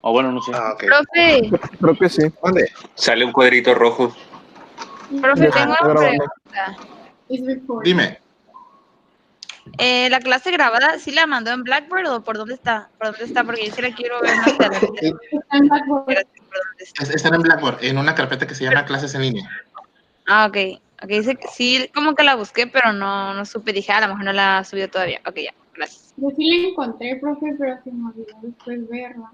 O bueno, no sé. Ah, ok. Profe, Creo que sí. ¿Dónde? Sale un cuadrito rojo. profe, Ya tengo está una grabando. pregunta. Dime. ¿La clase grabada sí la mandó en Blackboard o por dónde está? ¿Por dónde está? Porque yo sí la quiero ver más adelante. Está en Blackboard. ¿Por dónde está? Están en Blackboard, en una carpeta que se llama Clases en Línea. Ah, ok. Ok, dice que sí, como que la busqué, pero no supe. Dije, a lo mejor no la ha subido todavía. Ok, ya, gracias. Yo sí la encontré, profe, pero se me olvidó después verla.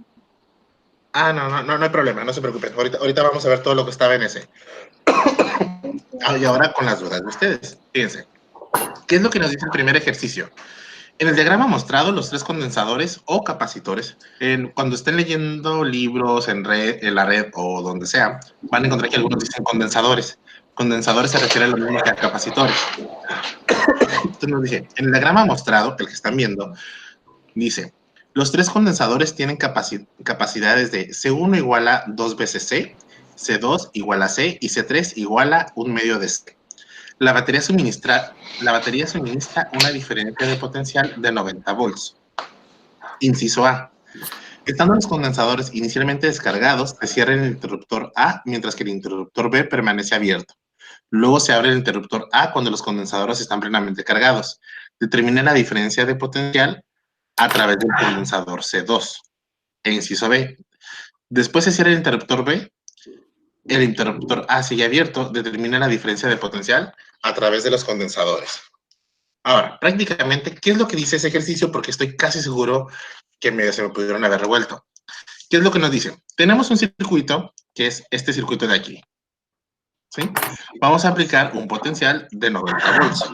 Ah, no hay problema, no se preocupen. Ahorita vamos a ver todo lo que estaba en ese. Y ahora con las dudas de ustedes. Fíjense. ¿Qué es lo que nos dice el primer ejercicio? En el diagrama mostrado, los tres condensadores o capacitores, cuando estén leyendo libros en la red o donde sea, van a encontrar que algunos dicen condensadores. Condensadores se refiere a lo mismo que a capacitores. Entonces nos dice, en el diagrama mostrado, el que están viendo, dice, los tres condensadores tienen capacidades de C1 igual a 2 veces C, C2 igual a C y C3 igual a 1/2 de C. La batería suministra una diferencia de potencial de 90 volts. Inciso A. Estando los condensadores inicialmente descargados, se cierra el interruptor A mientras que el interruptor B permanece abierto. Luego se abre el interruptor A cuando los condensadores están plenamente cargados. Determina la diferencia de potencial a través del condensador C2. E inciso B. Después se cierra el interruptor B. El interruptor A sigue abierto. Determina la diferencia de potencial a través de los condensadores. Ahora, prácticamente, ¿qué es lo que dice ese ejercicio? Porque estoy casi seguro que se me pudieron haber revuelto. ¿Qué es lo que nos dice? Tenemos un circuito, que es este circuito de aquí. ¿Sí? Vamos a aplicar un potencial de 90 volts.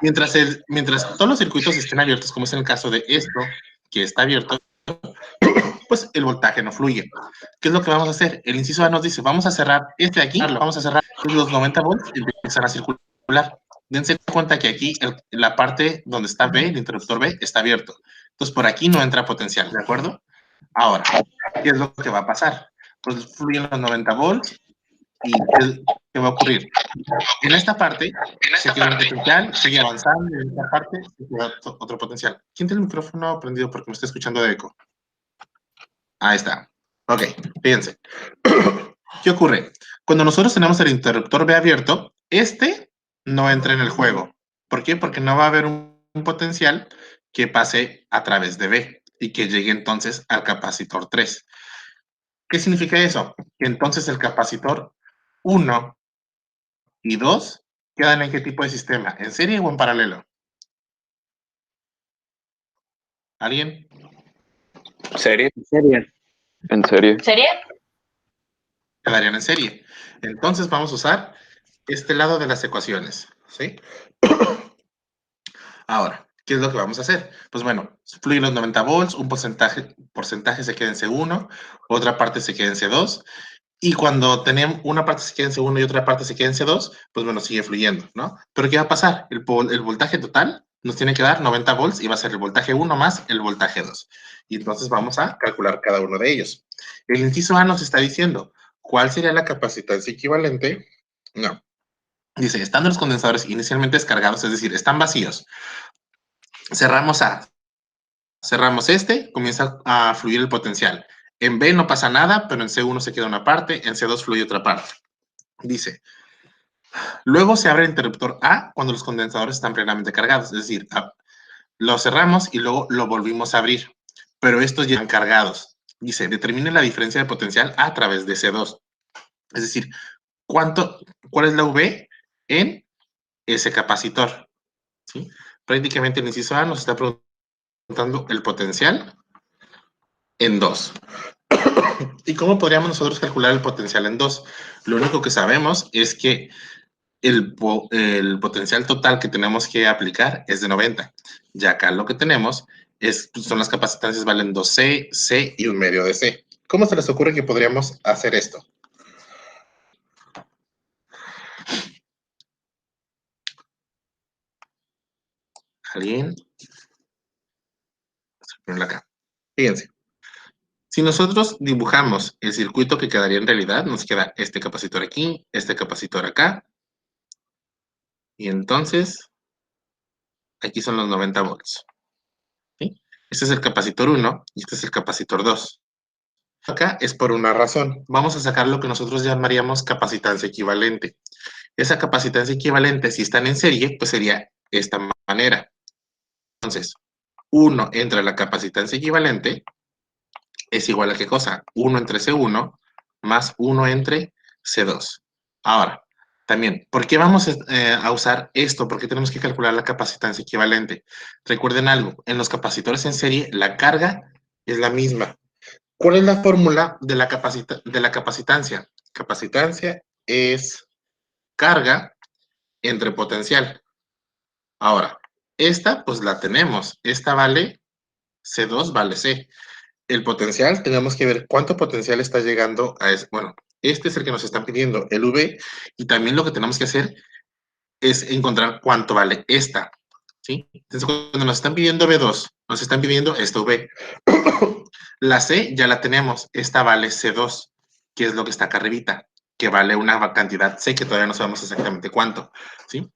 Mientras todos los circuitos estén abiertos, como es en el caso de esto, que está abierto, pues el voltaje no fluye. ¿Qué es lo que vamos a hacer? El inciso A nos dice, vamos a cerrar este de aquí, vamos a cerrar los 90 volts y empiezan a circular. Dense cuenta que aquí la parte donde está B, el interruptor B, está abierto. Entonces por aquí no entra potencial, ¿de acuerdo? Ahora, ¿qué es lo que va a pasar? Pues fluyen los 90 volts y ¿qué va a ocurrir? En esta parte se queda un potencial, sigue avanzando, y en esta parte se queda otro potencial. ¿Quién tiene el micrófono prendido porque me está escuchando de eco? Ahí está. Ok, fíjense. ¿Qué ocurre? Cuando nosotros tenemos el interruptor B abierto, este no entra en el juego. ¿Por qué? Porque no va a haber un potencial que pase a través de B y que llegue entonces al capacitor 3. ¿Qué significa eso? Que entonces el capacitor 1 y 2 quedan en qué tipo de sistema, ¿en serie o en paralelo? ¿Alguien? ¿Serie? En serie. ¿Sería? Quedarían en serie. Entonces vamos a usar este lado de las ecuaciones, ¿sí? Ahora, ¿qué es lo que vamos a hacer? Pues bueno, fluyen los 90 volts, un porcentaje se queda en C1, otra parte se queda en C2, y cuando tenemos una parte se queda en C1 y otra parte se queda en C2, pues bueno, sigue fluyendo, ¿no? Pero ¿qué va a pasar? El voltaje total nos tiene que dar 90 volts y va a ser el voltaje 1 más el voltaje 2. Y entonces vamos a calcular cada uno de ellos. El inciso A nos está diciendo, ¿cuál sería la capacitancia equivalente? No. Dice, estando los condensadores inicialmente descargados, es decir, están vacíos. Cerramos A. Cerramos este, comienza a fluir el potencial. En B no pasa nada, pero en C1 se queda una parte, en C2 fluye otra parte. Dice, luego se abre el interruptor A cuando los condensadores están plenamente cargados, es decir, lo cerramos y luego lo volvimos a abrir, pero estos ya están cargados. Dice, determine la diferencia de potencial a través de C2. Es decir, ¿cuál es la V en ese capacitor? ¿Sí? Prácticamente el inciso A nos está preguntando el potencial en 2. ¿Y cómo podríamos nosotros calcular el potencial en 2? Lo único que sabemos es que el potencial total que tenemos que aplicar es de 90. Ya acá lo que tenemos son las capacitancias valen 2C, C y 1/2 de C. ¿Cómo se les ocurre que podríamos hacer esto? ¿Alguien? Acá. Fíjense. Si nosotros dibujamos el circuito que quedaría en realidad, nos queda este capacitor aquí, este capacitor acá, y entonces aquí son los 90 volts. ¿Sí? Este es el capacitor 1 y este es el capacitor 2. Acá es por una razón. Vamos a sacar lo que nosotros llamaríamos capacitancia equivalente. Esa capacitancia equivalente, si están en serie, pues sería esta manera. Entonces, 1 entre la capacitancia equivalente es igual a ¿qué cosa? 1 entre C1 más 1 entre C2. Ahora, también, ¿por qué vamos a usar esto? ¿Por qué tenemos que calcular la capacitancia equivalente? Recuerden algo, en los capacitores en serie, la carga es la misma. ¿Cuál es la fórmula de la capacitancia? Capacitancia es carga entre potencial. Ahora, esta pues la tenemos. Esta vale C2 vale C. El potencial, tenemos que ver cuánto potencial está llegando a ese. Bueno, este es el que nos están pidiendo, el V, y también lo que tenemos que hacer es encontrar cuánto vale esta. ¿Sí? Entonces, cuando nos están pidiendo V2, nos están pidiendo esta V. La C ya la tenemos, esta vale C2, que es lo que está acá arribita, que vale una cantidad C que todavía no sabemos exactamente cuánto. ¿Sí?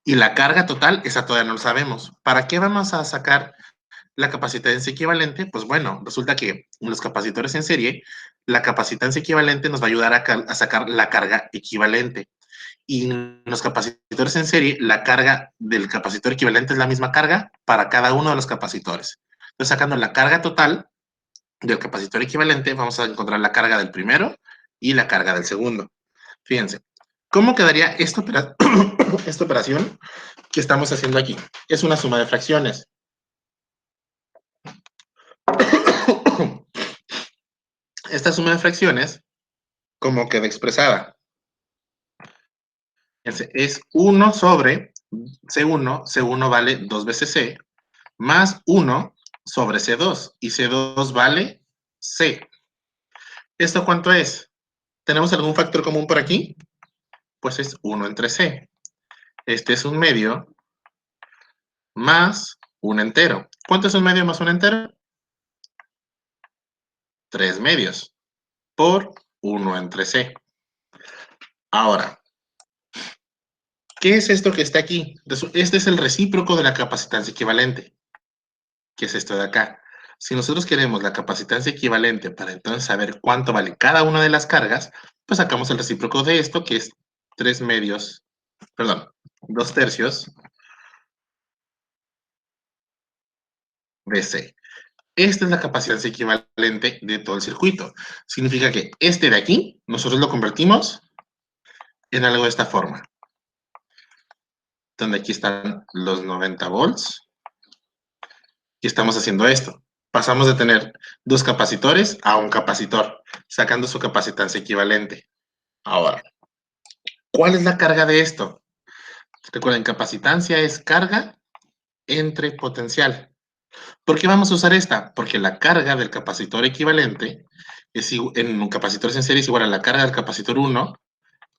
Y la carga total, esa todavía no lo sabemos. ¿Para qué vamos a sacar la capacitancia equivalente? Pues bueno, resulta que en los capacitores en serie, la capacitancia equivalente nos va a ayudar a sacar la carga equivalente. Y en los capacitores en serie, la carga del capacitor equivalente es la misma carga para cada uno de los capacitores. Entonces, sacando la carga total del capacitor equivalente, vamos a encontrar la carga del primero y la carga del segundo. Fíjense, ¿cómo quedaría esta operación que estamos haciendo aquí? Es una suma de fracciones. Esta suma de fracciones, ¿cómo queda expresada? Es 1 sobre C1, C1 vale 2 veces C, más 1 sobre C2, y C2 vale C. ¿Esto cuánto es? ¿Tenemos algún factor común por aquí? Pues es 1 entre C. Este es un medio más un entero. ¿Cuánto es un medio más un entero? 3 medios por 1 entre C. Ahora, ¿qué es esto que está aquí? Este es el recíproco de la capacitancia equivalente, que es esto de acá. Si nosotros queremos la capacitancia equivalente para entonces saber cuánto vale cada una de las cargas, pues sacamos el recíproco de esto, que es 3 medios, perdón, 2 tercios de C. Esta es la capacitancia equivalente de todo el circuito. Significa que este de aquí, nosotros lo convertimos en algo de esta forma. Donde aquí están los 90 volts. Y estamos haciendo esto. Pasamos de tener 2 capacitores a un capacitor, sacando su capacitancia equivalente. Ahora, ¿cuál es la carga de esto? Recuerden, capacitancia es carga entre potencial. ¿Por qué vamos a usar esta? Porque la carga del capacitor equivalente en un capacitor en serie es igual a la carga del capacitor 1,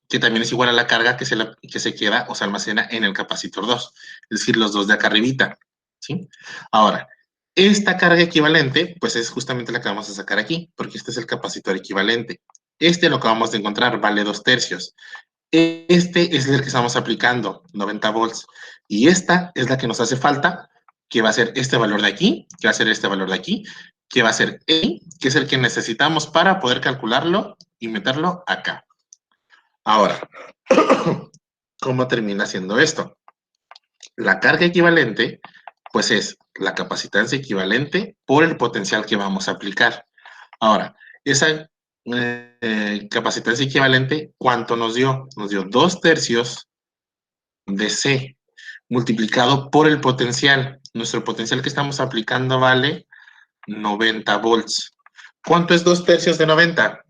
que también es igual a la carga que se queda o se almacena en el capacitor 2, es decir, los dos de acá arribita, ¿sí? Ahora, esta carga equivalente, pues es justamente la que vamos a sacar aquí, porque este es el capacitor equivalente. Este lo acabamos de encontrar, vale 2 tercios. Este es el que estamos aplicando, 90 volts. Y esta es la que nos hace falta, que va a ser este valor de aquí, que va a ser este valor de aquí, que va a ser E, que es el que necesitamos para poder calcularlo y meterlo acá. Ahora, ¿cómo termina siendo esto? La carga equivalente, pues es la capacitancia equivalente por el potencial que vamos a aplicar. Ahora, esa capacitancia equivalente, ¿cuánto nos dio? Nos dio 2 tercios de C multiplicado por el potencial. Nuestro potencial que estamos aplicando vale 90 volts. ¿Cuánto es 2 tercios de 90?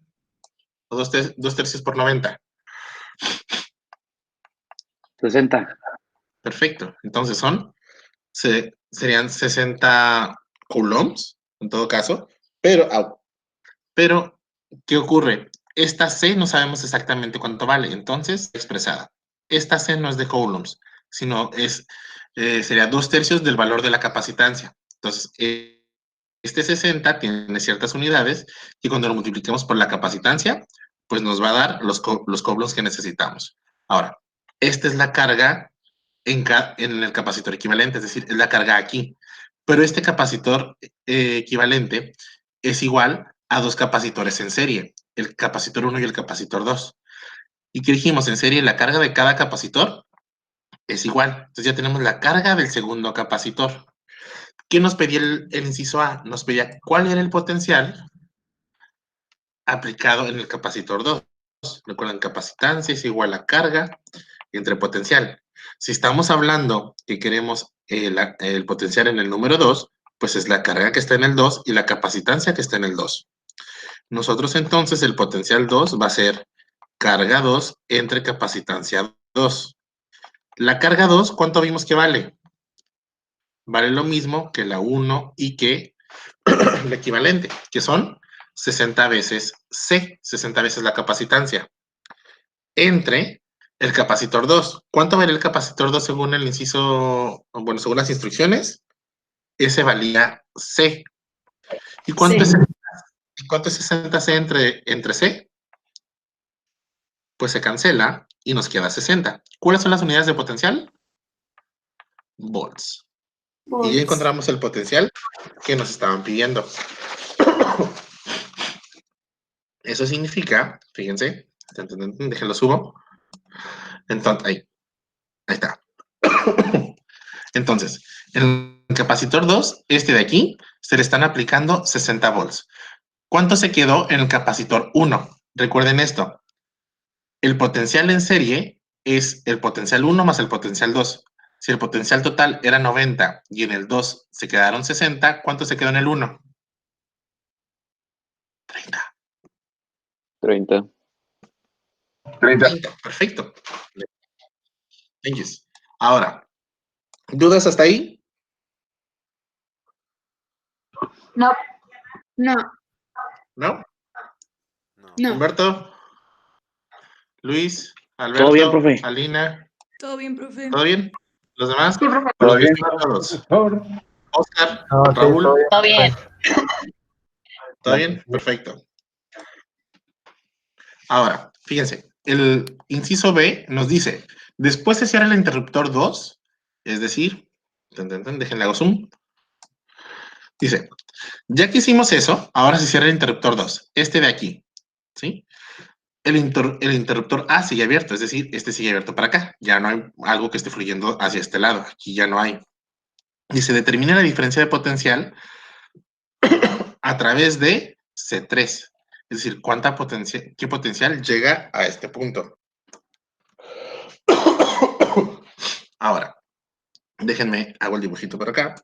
2 tercios por 90. 60. Perfecto. Entonces serían 60 coulombs, en todo caso. Pero, ¿qué ocurre? Esta C no sabemos exactamente cuánto vale. Entonces, expresada. Esta C no es de coulombs, sino sería 2 tercios del valor de la capacitancia. Entonces, este 60 tiene ciertas unidades y cuando lo multipliquemos por la capacitancia, pues nos va a dar los coulombs que necesitamos. Ahora, esta es la carga en el capacitor equivalente, es decir, es la carga aquí. Pero este capacitor equivalente es igual a dos capacitores en serie, el capacitor 1 y el capacitor 2. ¿Y qué dijimos? En serie la carga de cada capacitor es igual. Entonces ya tenemos la carga del segundo capacitor. ¿Qué nos pedía el inciso A? Nos pedía cuál era el potencial aplicado en el capacitor 2. Recuerden, capacitancia es igual a carga entre potencial. Si estamos hablando que queremos el potencial en el número 2, pues es la carga que está en el 2 y la capacitancia que está en el 2. Nosotros entonces el potencial 2 va a ser carga 2 entre capacitancia 2. La carga 2, ¿cuánto vimos que vale? Vale lo mismo que la 1 y que el equivalente, que son 60 veces C, 60 veces la capacitancia, entre el capacitor 2. ¿Cuánto vale el capacitor 2 según el inciso, bueno, según las instrucciones? Ese valía C. ¿Y cuánto, Sí. cuánto es 60C entre C? Pues se cancela y nos queda 60. ¿Cuáles son las unidades de potencial? Volts. Y ya encontramos el potencial que nos estaban pidiendo. Eso significa, fíjense, déjenlo subo. Entonces, ahí está. Entonces, en el capacitor 2, este de aquí, se le están aplicando 60 volts. ¿Cuánto se quedó en el capacitor 1? Recuerden esto. El potencial en serie es el potencial 1 más el potencial 2. Si el potencial total era 90 y en el 2 se quedaron 60, ¿cuánto se quedó en el 1? 30. 30. 30. Perfecto. Thank you. Ahora, ¿dudas hasta ahí? No. No. ¿No? No. Humberto, Luis, Alberto, Todo bien, profe. Alina, Todo bien, profe. ¿todo bien? ¿Los demás? Sí, profe. Los bien todos. Oscar, Raúl, Todo bien. ¿todo bien? Perfecto. Ahora, fíjense, el inciso B nos dice, después se cierra el interruptor 2, es decir, déjenle hago zoom. Dice, ya que hicimos eso, ahora se cierra el interruptor 2, este de aquí, ¿sí? El interruptor A sigue abierto, es decir, este sigue abierto para acá. Ya no hay algo que esté fluyendo hacia este lado. Aquí ya no hay. Y se determina la diferencia de potencial a través de C3. Es decir, qué potencial llega a este punto. Ahora, déjenme, hago el dibujito por acá.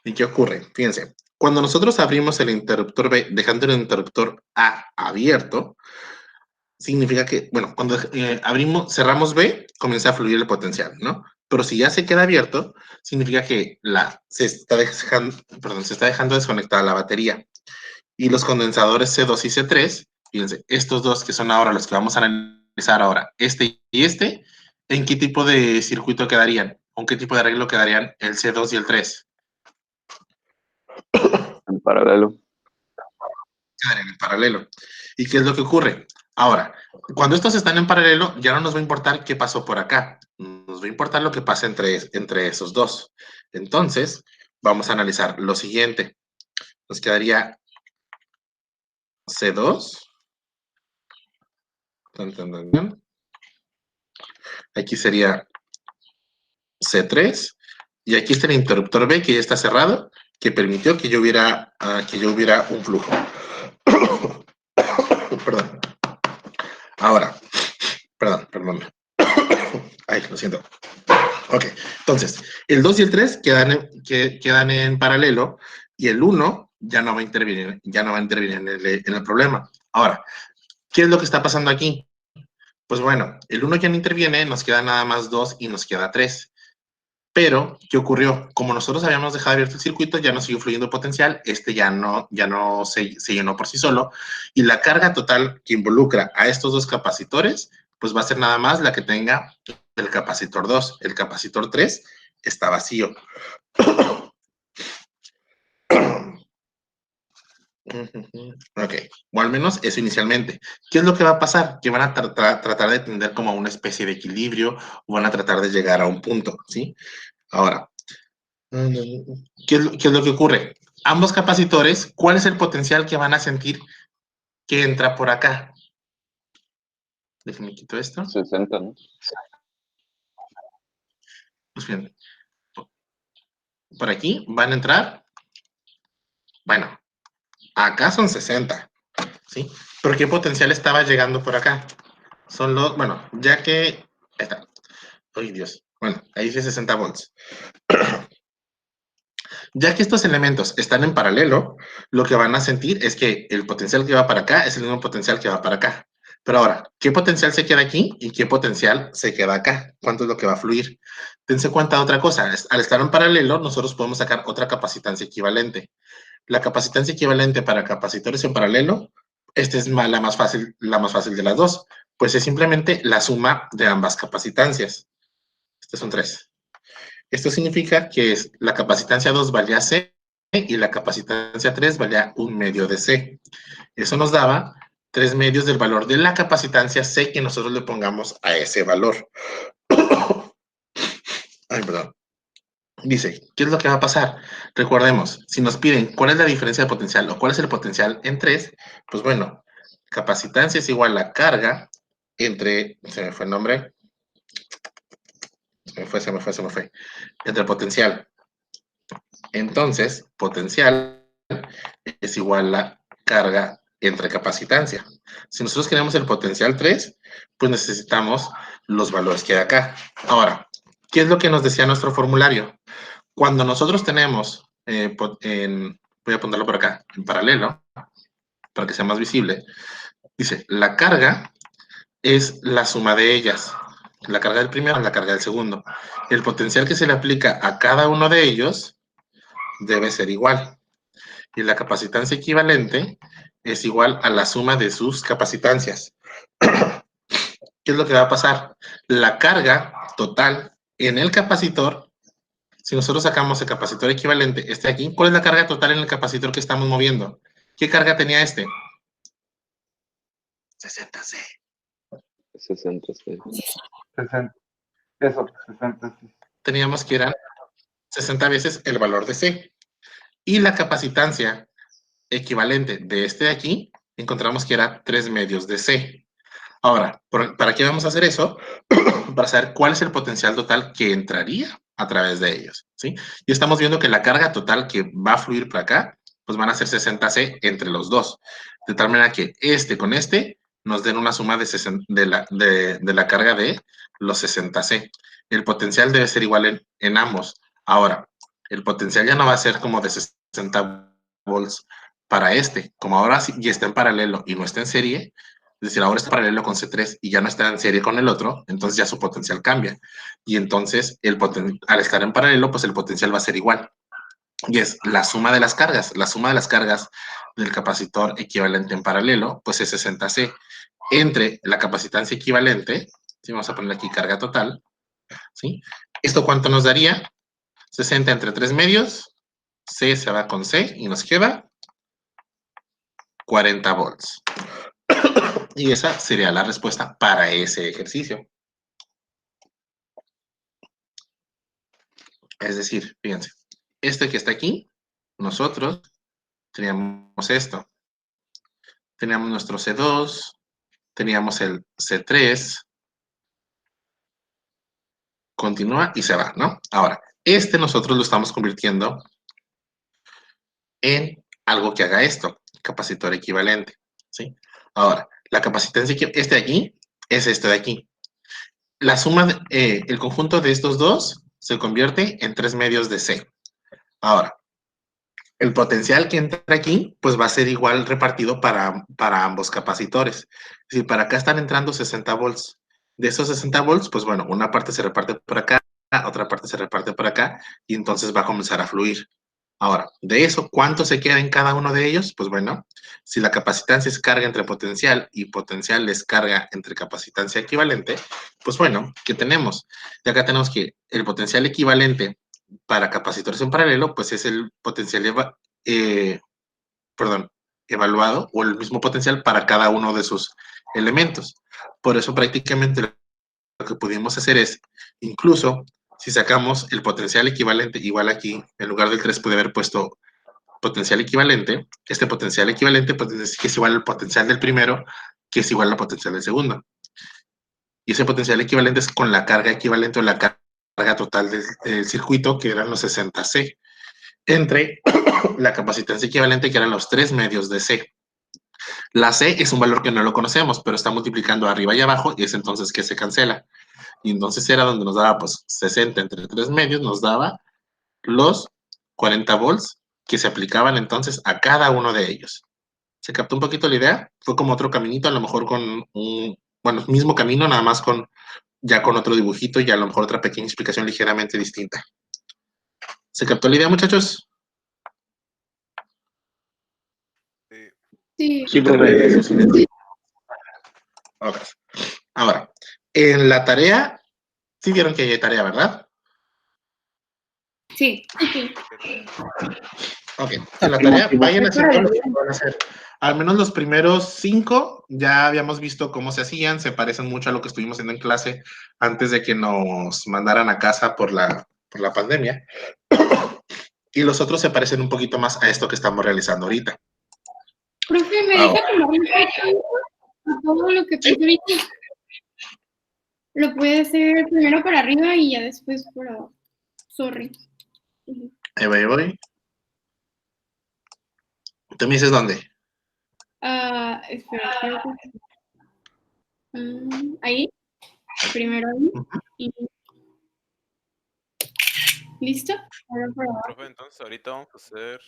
¿Y qué ocurre? Fíjense, cuando nosotros abrimos el interruptor B, dejando el interruptor A abierto, significa que, bueno, cuando cerramos B, comienza a fluir el potencial, ¿no? Pero si ya se queda abierto, significa que se está dejando desconectada la batería. Y los condensadores C2 y C3, fíjense, estos dos que son ahora los que vamos a analizar ahora, este y este, ¿en qué tipo de circuito quedarían? ¿Con qué tipo de arreglo quedarían el C2 y el 3? En paralelo. Quedarían en paralelo. ¿Y qué es lo que ocurre? Ahora, cuando estos están en paralelo, ya no nos va a importar qué pasó por acá. Nos va a importar lo que pasa entre esos dos. Entonces, vamos a analizar lo siguiente. Nos quedaría C2. Aquí sería C3. Y aquí está el interruptor B, que ya está cerrado, que permitió que yo hubiera un flujo. Perdón. Ahora, perdón. Ay, lo siento. Ok, entonces, el 2 y el 3 quedan en paralelo y el 1 ya no va a intervenir, en el problema. Ahora, ¿qué es lo que está pasando aquí? Pues bueno, el 1 ya no interviene, nos queda nada más 2 y nos queda 3. Pero, ¿qué ocurrió? Como nosotros habíamos dejado abierto el circuito, ya no siguió fluyendo potencial, este ya no se llenó por sí solo, y la carga total que involucra a estos dos capacitores, pues va a ser nada más la que tenga el capacitor 2. El capacitor 3 está vacío. Ok, o al menos eso inicialmente. ¿Qué es lo que va a pasar? Que van a tratar de tender como a una especie de equilibrio o van a tratar de llegar a un punto, ¿sí? Ahora, ¿qué es lo que ocurre? ambos capacitores, ¿cuál es el potencial que van a sentir que entra por acá? Déjenme quito esto. 60, ¿no? Pues bien, por aquí van a entrar, bueno, acá son 60, ¿sí? ¿Pero qué potencial estaba llegando por acá? Son los, bueno, ya que, ahí está. Ay, Dios. Bueno, ahí dice 60 volts. Ya que estos elementos están en paralelo, lo que van a sentir es que el potencial que va para acá es el mismo potencial que va para acá. Pero ahora, ¿qué potencial se queda aquí y qué potencial se queda acá? ¿Cuánto es lo que va a fluir? Dense cuenta de otra cosa. Al estar en paralelo, nosotros podemos sacar otra capacitancia equivalente. La capacitancia equivalente para capacitores en paralelo, esta es la más fácil de las dos, pues es simplemente la suma de ambas capacitancias. Estas son 3. Esto significa que la capacitancia 2 valía C y la capacitancia 3 valía 1/2 de C. Eso nos daba 3/2 del valor de la capacitancia C que nosotros le pongamos a ese valor. Ay, perdón. Dice, ¿qué es lo que va a pasar? Recordemos, si nos piden cuál es la diferencia de potencial o cuál es el potencial en 3, pues bueno, capacitancia es igual a carga entre, se me fue el nombre, se me fue, entre potencial. Entonces, potencial es igual a carga entre capacitancia. Si nosotros queremos el potencial 3, pues necesitamos los valores que hay acá. Ahora, ¿qué es lo que nos decía nuestro formulario? Cuando nosotros tenemos, voy a ponerlo por acá, en paralelo, para que sea más visible, dice, la carga es la suma de ellas. La carga del primero, la carga del segundo. El potencial que se le aplica a cada uno de ellos debe ser igual. Y la capacitancia equivalente es igual a la suma de sus capacitancias. ¿Qué es lo que va a pasar? La carga total en el capacitor, si nosotros sacamos el capacitor equivalente, este aquí, ¿cuál es la carga total en el capacitor que estamos moviendo? ¿Qué carga tenía este? 60C. 60, sí. 60. Eso, 60, sí. Teníamos que eran 60 veces el valor de C. Y la capacitancia equivalente de este de aquí, encontramos que era 3/2 de C. Ahora, ¿para qué vamos a hacer eso? Para saber cuál es el potencial total que entraría a través de ellos, ¿sí? Y estamos viendo que la carga total que va a fluir para acá, pues van a ser 60C entre los dos. De tal manera que este con este nos den una suma de la carga de los 60C. El potencial debe ser igual en ambos. Ahora, el potencial ya no va a ser como de 60 volts para este. Como ahora sí ya está en paralelo y no está en serie, es decir, ahora está paralelo con C3 y ya no está en serie con el otro, entonces ya su potencial cambia. Y entonces, al estar en paralelo, pues el potencial va a ser igual. Y es la suma de las cargas. La suma de las cargas del capacitor equivalente en paralelo, pues es 60C. Entre la capacitancia equivalente, ¿sí? Vamos a poner aquí carga total, ¿sí? ¿Esto cuánto nos daría? 60 entre 3/2, C se va con C y nos queda 40 volts. Y esa sería la respuesta para ese ejercicio. Es decir, fíjense, este que está aquí, nosotros teníamos esto. Teníamos nuestro C2, teníamos el C3, continúa y se va, ¿no? Ahora, este nosotros lo estamos convirtiendo en algo que haga esto, capacitor equivalente, ¿sí? Ahora, la capacitancia, este de aquí, es este de aquí. La suma, el conjunto de estos dos se convierte en 3/2 de C. Ahora, el potencial que entra aquí, pues va a ser igual repartido para ambos capacitores. Es decir, para acá están entrando 60 volts. De esos 60 volts, pues bueno, una parte se reparte por acá, otra parte se reparte por acá, y entonces va a comenzar a fluir. Ahora, de eso, ¿cuánto se queda en cada uno de ellos? Pues bueno, si la capacitancia es carga entre potencial y potencial es carga entre capacitancia equivalente, pues bueno, ¿qué tenemos? Y acá tenemos que el potencial equivalente para capacitores en paralelo, pues es el potencial evaluado o el mismo potencial para cada uno de sus elementos. Por eso prácticamente lo que pudimos hacer es, incluso si sacamos el potencial equivalente igual aquí, en lugar del 3 pude haber puesto potencial equivalente. Este potencial equivalente pues es que es igual al potencial del primero, que es igual al potencial del segundo. Y ese potencial equivalente es con la carga equivalente o la carga total del circuito, que eran los 60C, entre la capacitancia equivalente, que eran los 3 medios de C. La C es un valor que no lo conocemos, pero está multiplicando arriba y abajo, y es entonces que se cancela. Y entonces era donde nos daba, pues, 60 entre 3 medios, nos daba los 40 volts que se aplicaban entonces a cada uno de ellos. ¿Se captó un poquito la idea? Fue como otro caminito, a lo mejor con un, bueno, mismo camino, nada más con, ya con otro dibujito y a lo mejor otra pequeña explicación ligeramente distinta. ¿Se captó la idea, muchachos? Sí. Sí, profe. Ok. Ahora, en la tarea, sí vieron que hay tarea, ¿verdad? Sí. Ok, en la tarea vayan haciendo lo que van a hacer. Al menos los primeros 5 ya habíamos visto cómo se hacían, se parecen mucho a lo que estuvimos haciendo en clase antes de que nos mandaran a casa por la pandemia. Y los otros se parecen un poquito más a esto que estamos realizando ahorita. Profe, ¿me deja tomar un poco todo lo que puse ahorita? Lo puede hacer primero para arriba y ya después para abajo. Sorry. Ahí voy. ¿Tú me dices dónde? Espera, creo que... ahí. Primero ahí. Y... ¿Listo? Ahora para abajo. Profe, entonces ahorita vamos a hacer...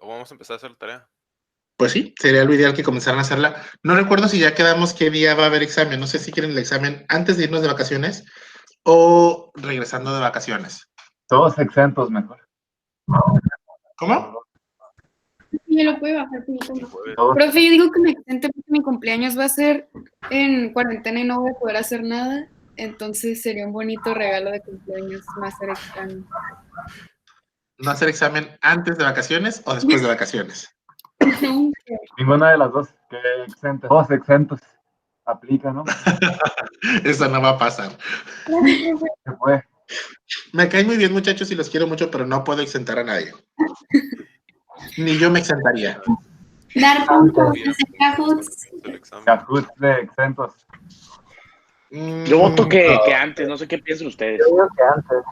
vamos a empezar a hacer la tarea. Pues sí, sería lo ideal que comenzaran a hacerla. No recuerdo si ya quedamos qué día va a haber examen. No sé si quieren el examen antes de irnos de vacaciones o regresando de vacaciones. Todos exentos mejor. ¿Cómo? Me lo puede bajar poquito más. Jueves. Todos. Profe, yo digo que me exente porque mi cumpleaños va a ser en cuarentena y no voy a poder hacer nada. Entonces sería un bonito regalo de cumpleaños no hacer examen. ¿No hacer examen antes de vacaciones o después de vacaciones? Ninguna de las dos. Que exentos. Todos exentos. Aplica, ¿no? Eso no va a pasar. Se fue. Me caen muy bien, muchachos, y los quiero mucho, pero no puedo exentar a nadie. Ni yo me exentaría. Dar puntos, Mira, hacer Cahoots. el examen. Cajut de exentos. Yo voto que antes, no sé qué piensan ustedes. Yo digo que antes.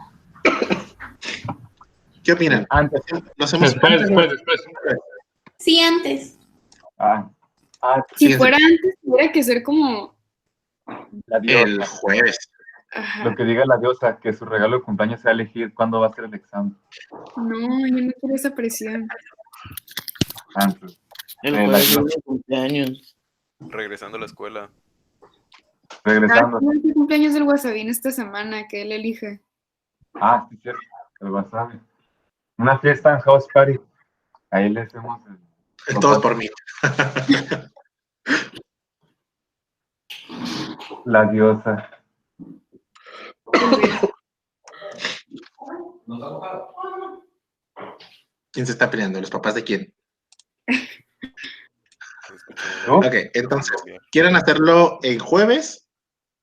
¿Qué opinan? Antes. ¿Lo hacemos Después. Sí, antes. Sí, Si fuera antes, tuviera que ser como... La diosa. el jueves. Ajá. Lo que diga la diosa, que su regalo de cumpleaños sea elegir cuándo va a ser el examen. No, yo no quiero esa presión. Antes. El la jueves diosa. es mi cumpleaños. Regresando a la escuela. Regresando. Es el cumpleaños del Guasabín esta semana, que él elige. Sí, cierto. El wasabi. Una fiesta en House Party. Ahí le hacemos Todos por mí. la diosa. ¿Quién se está peleando? ¿Los papás de quién? ¿Tú? Ok, entonces, ¿quieren hacerlo el jueves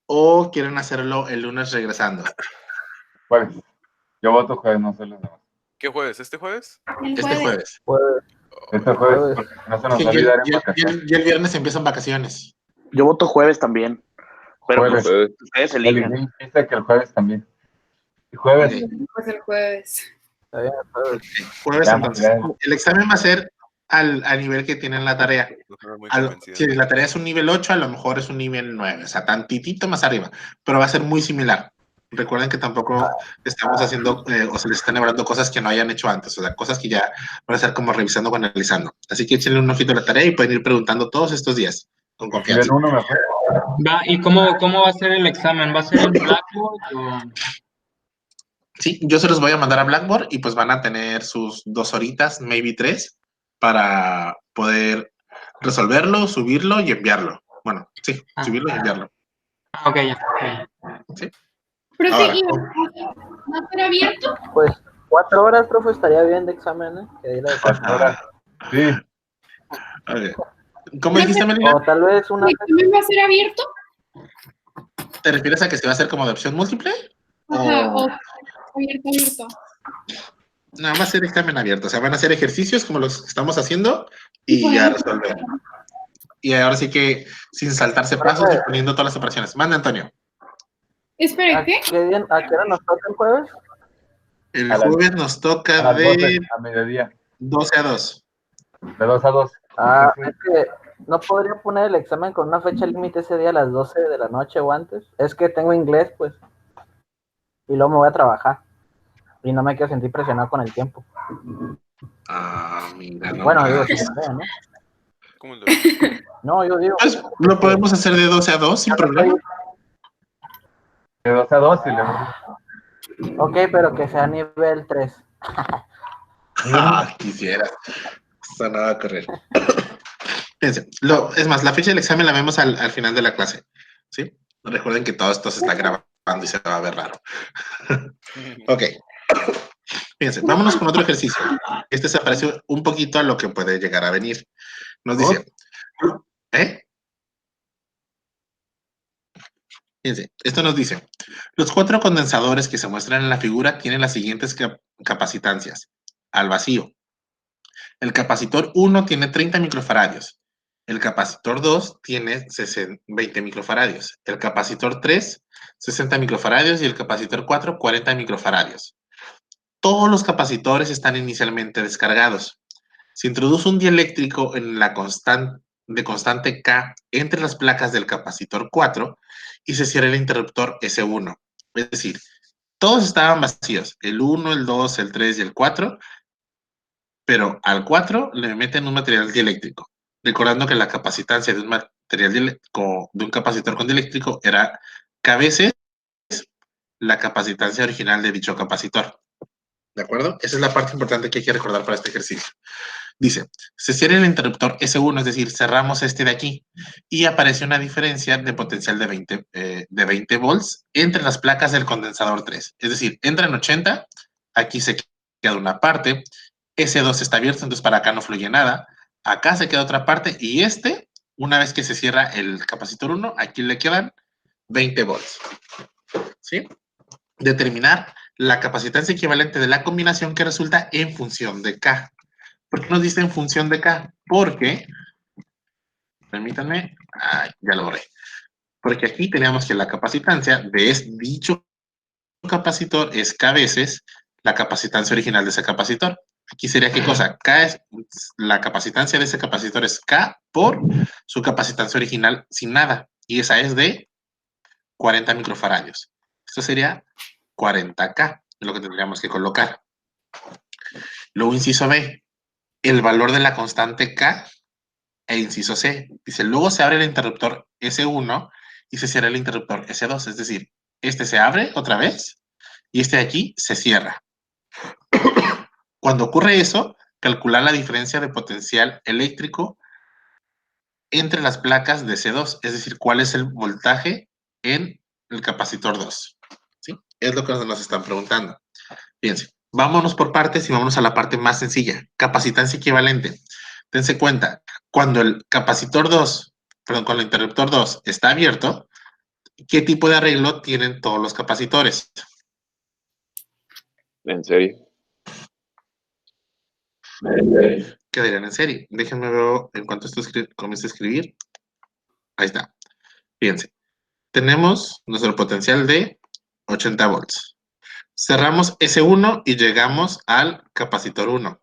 o quieren hacerlo el lunes regresando? Jueves. Yo voto jueves, no sé los demás. ¿Qué jueves? ¿Este jueves? El Este jueves. jueves. Este jueves, porque no se nos Sí, va a y olvidar en el vacaciones. viernes empiezan vacaciones. Yo voto jueves también. Pero Jueves. pues, ustedes eligen. El dice que el jueves también. Y jueves. Ok. Pues el jueves. Jueves, Ya, entonces. ya. El examen va a ser al nivel que tienen la tarea. No estaba muy Si convencido. la tarea es un nivel 8, a lo mejor es un nivel 9, o sea, tantitito más arriba, pero va a ser muy similar. Recuerden que tampoco estamos haciendo o se les están evaluando cosas que no hayan hecho antes, o sea, cosas que ya van a estar como revisando o analizando. Así que échenle un ojito a la tarea y pueden ir preguntando todos estos días con confianza. Nivel 1 mejor. ¿Y cómo va a ser el examen? ¿Va a ser en Blackboard o...? Sí, yo se los voy a mandar a Blackboard y pues van a tener sus 2 horitas, maybe 3, para poder resolverlo, subirlo y enviarlo. Bueno, sí, subirlo y enviarlo. Ok, ya. ¿Sí? Profe, Ahora, ¿y va a ser abierto? Pues 4 horas, profe, estaría bien de examen, ¿eh? Que ahí la- 4 horas. Sí. ¿Cómo dijiste, Melina? O tal vez una... ¿El examen va a ser abierto? ¿Te refieres a que se va a hacer como de opción múltiple? Ajá, O- o abierto. No, va a ser examen abierto. O sea, van a hacer ejercicios como los que estamos haciendo y ya resolver. Y ahora sí que sin saltarse pasos y poniendo todas las operaciones. Manda, Antonio. Espera, ¿qué? ¿A qué hora nos toca el jueves? El A las- jueves nos toca A las 12, de a mediodía. 12 a 2. De 2 a 2. Ah, Sí, sí. es que no podría poner el examen con una fecha límite ese día a las 12 de la noche o antes. Es que tengo inglés, pues. Y luego me voy a trabajar. Y no me quiero sentir presionado con el tiempo. Ah, mira, no. Bueno, digo, si se puede, ¿no? ¿Cómo lo No, yo digo. Pues, lo podemos hacer de 12 a 2 sin problema. De 2 a 2 y luego. Ok, pero que sea nivel 3. Ah, quisiera. Eso no va a correr. Fíjense, es más, la fecha del examen la vemos al final de la clase. ¿Sí? Recuerden que todo esto se está grabando y se va a ver raro. Ok. Fíjense, vámonos con otro ejercicio. Este se parece un poquito a lo que puede llegar a venir. Nos dice, Fíjense, esto nos dice, los 4 condensadores que se muestran en la figura tienen las siguientes capacitancias. Al vacío. El capacitor 1 tiene 30 microfaradios. El capacitor 2 tiene 20 microfaradios. El capacitor 3, 60 microfaradios. Y el capacitor 4, 40 microfaradios. Todos los capacitores están inicialmente descargados. Se introduce un dieléctrico en la de constante K entre las placas del capacitor 4 y se cierra el interruptor S1. Es decir, todos estaban vacíos, el 1, el 2, el 3 y el 4, pero al 4 le meten un material dieléctrico, recordando que la capacitancia de un material de un capacitor con dieléctrico era K veces la capacitancia original de dicho capacitor. ¿De acuerdo? Esa es la parte importante que hay que recordar para este ejercicio. Dice, se cierra el interruptor S1, es decir, cerramos este de aquí, y aparece una diferencia de potencial de 20 volts entre las placas del condensador 3. Es decir, entra en 80, aquí se queda una parte, S2 está abierto, entonces para acá no fluye nada, acá se queda otra parte, y una vez que se cierra el capacitor 1, aquí le quedan 20 volts. ¿Sí? Determinar la capacitancia equivalente de la combinación que resulta en función de K. ¿Por qué nos dice en función de K? Porque, permítanme, ya lo borré. Porque aquí teníamos que la capacitancia de dicho capacitor es K veces la capacitancia original de ese capacitor. Aquí sería ¿qué cosa? La capacitancia de ese capacitor es K por su capacitancia original sin nada. Y esa es de 40 microfaradios. Esto sería 40K, es lo que tendríamos que colocar. Luego, inciso B, el valor de la constante K e inciso C. Dice, luego se abre el interruptor S1 y se cierra el interruptor S2. Es decir, este se abre otra vez y este de aquí se cierra. Cuando ocurre eso, calcular la diferencia de potencial eléctrico entre las placas de C2. Es decir, cuál es el voltaje en el capacitor 2. ¿Sí? Es lo que nos están preguntando. Fíjense, vámonos por partes y vámonos a la parte más sencilla. Capacitancia equivalente. Dense cuenta, cuando el cuando el interruptor 2 está abierto, ¿qué tipo de arreglo tienen todos los capacitores? ¿En serio? Quedarían en serie. Déjenme ver en cuanto esto comience a escribir. Ahí está. Fíjense, tenemos nuestro potencial de 80 volts. Cerramos S1 y llegamos al capacitor 1.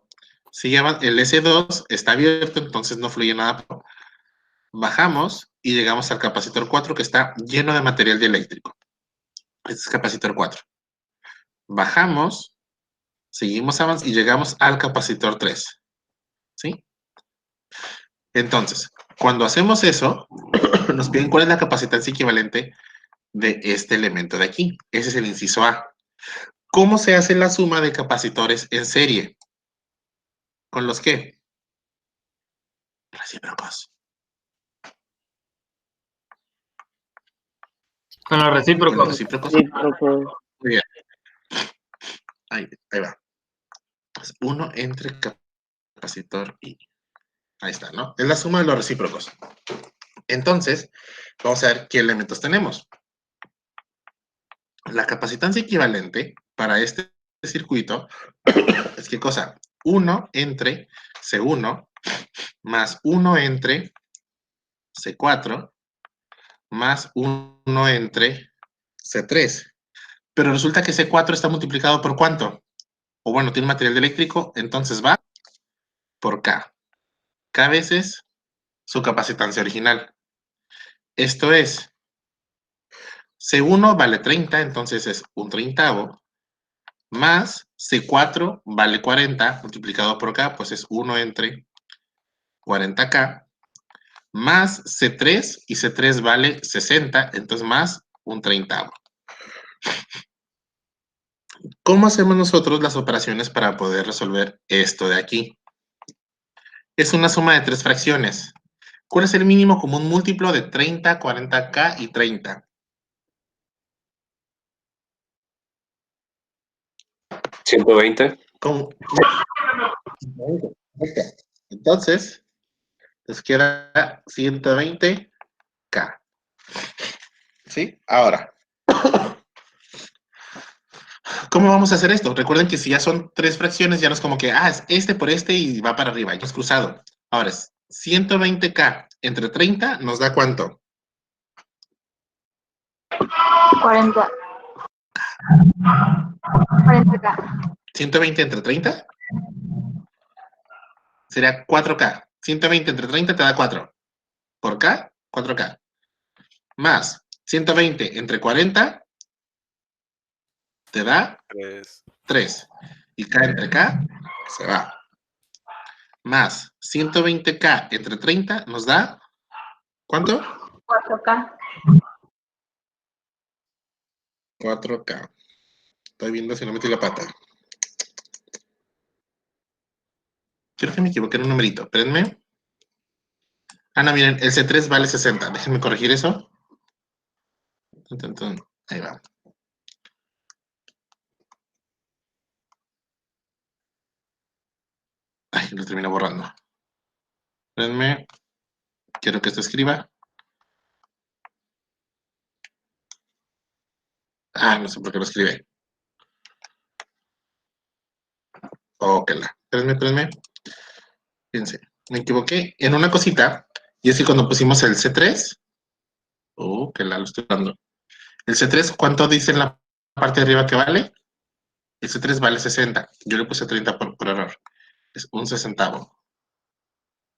Si el S2 está abierto, entonces no fluye nada. Bajamos y llegamos al capacitor 4 que está lleno de material dieléctrico. Este es capacitor 4. Bajamos, seguimos avanzando y llegamos al capacitor 3. ¿Sí? Entonces, cuando hacemos eso, nos piden cuál es la capacitancia equivalente de este elemento de aquí. Ese es el inciso A. ¿Cómo se hace la suma de capacitores en serie? ¿Con los qué? Recíprocos. Con los Con los recíprocos. recíprocos. Sí, creo Muy bien. Ahí va. 1 entre capacitor y... Ahí está, ¿no? Es la suma de los recíprocos. Entonces, vamos a ver qué elementos tenemos. La capacitancia equivalente para este circuito es ¿qué cosa? 1 entre C1 más 1 entre C4 más 1 entre C3. Pero resulta que C4 está multiplicado por ¿cuánto? O bueno, tiene material eléctrico, entonces va por K. K veces su capacitancia original. Esto es, C1 vale 30, entonces es un treintavo, más C4 vale 40, multiplicado por K, pues es 1 entre 40K, más C3, y C3 vale 60, entonces más un treintavo. ¿Cómo hacemos nosotros las operaciones para poder resolver esto de aquí? Es una suma de 3 fracciones. ¿Cuál es el mínimo común múltiplo de 30, 40K y 30? 120. ¿Cómo? Entonces, les queda 120K. ¿Sí? Ahora, ¿cómo vamos a hacer esto? Recuerden que si ya son 3 fracciones, ya no es como que, es este por este y va para arriba, ya es cruzado. Ahora es 120K entre 30 nos da ¿cuánto? 40. 40K. 120 entre 30 sería 4K. 120 entre 30 te da 4. Por K, 4K. Más 120 entre 40 te da 3. Y K entre K se va. Más 120K entre 30 nos da ¿cuánto? 4K. 4K. Estoy viendo si no metí la pata. Creo que me equivoqué en un numerito. Espérenme. No, miren, el C3 vale 60. Déjenme corregir eso. Ahí va. Ay, lo termino borrando. Espérenme. Quiero que esto escriba. No sé por qué lo escribe. Espérenme. Fíjense, me equivoqué en una cosita. Y es que cuando pusimos el C3. Lo estoy dando. El C3, ¿cuánto dice en la parte de arriba que vale? El C3 vale 60. Yo le puse 30 por error. Es un sesentavo.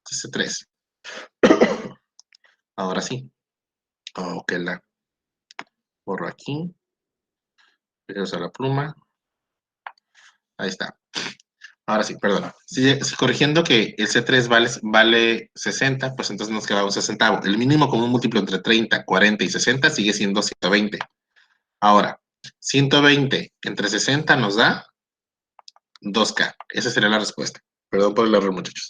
C3. Ahora sí. Borro aquí. Voy a usar la pluma. Ahí está. Ahora sí, perdón. Si corrigiendo que el C3 vale 60, pues entonces nos queda un sesentavo. El mínimo común múltiplo entre 30, 40 y 60 sigue siendo 120. Ahora, 120 entre 60 nos da 2K. Esa sería la respuesta. Perdón por el error, muchachos.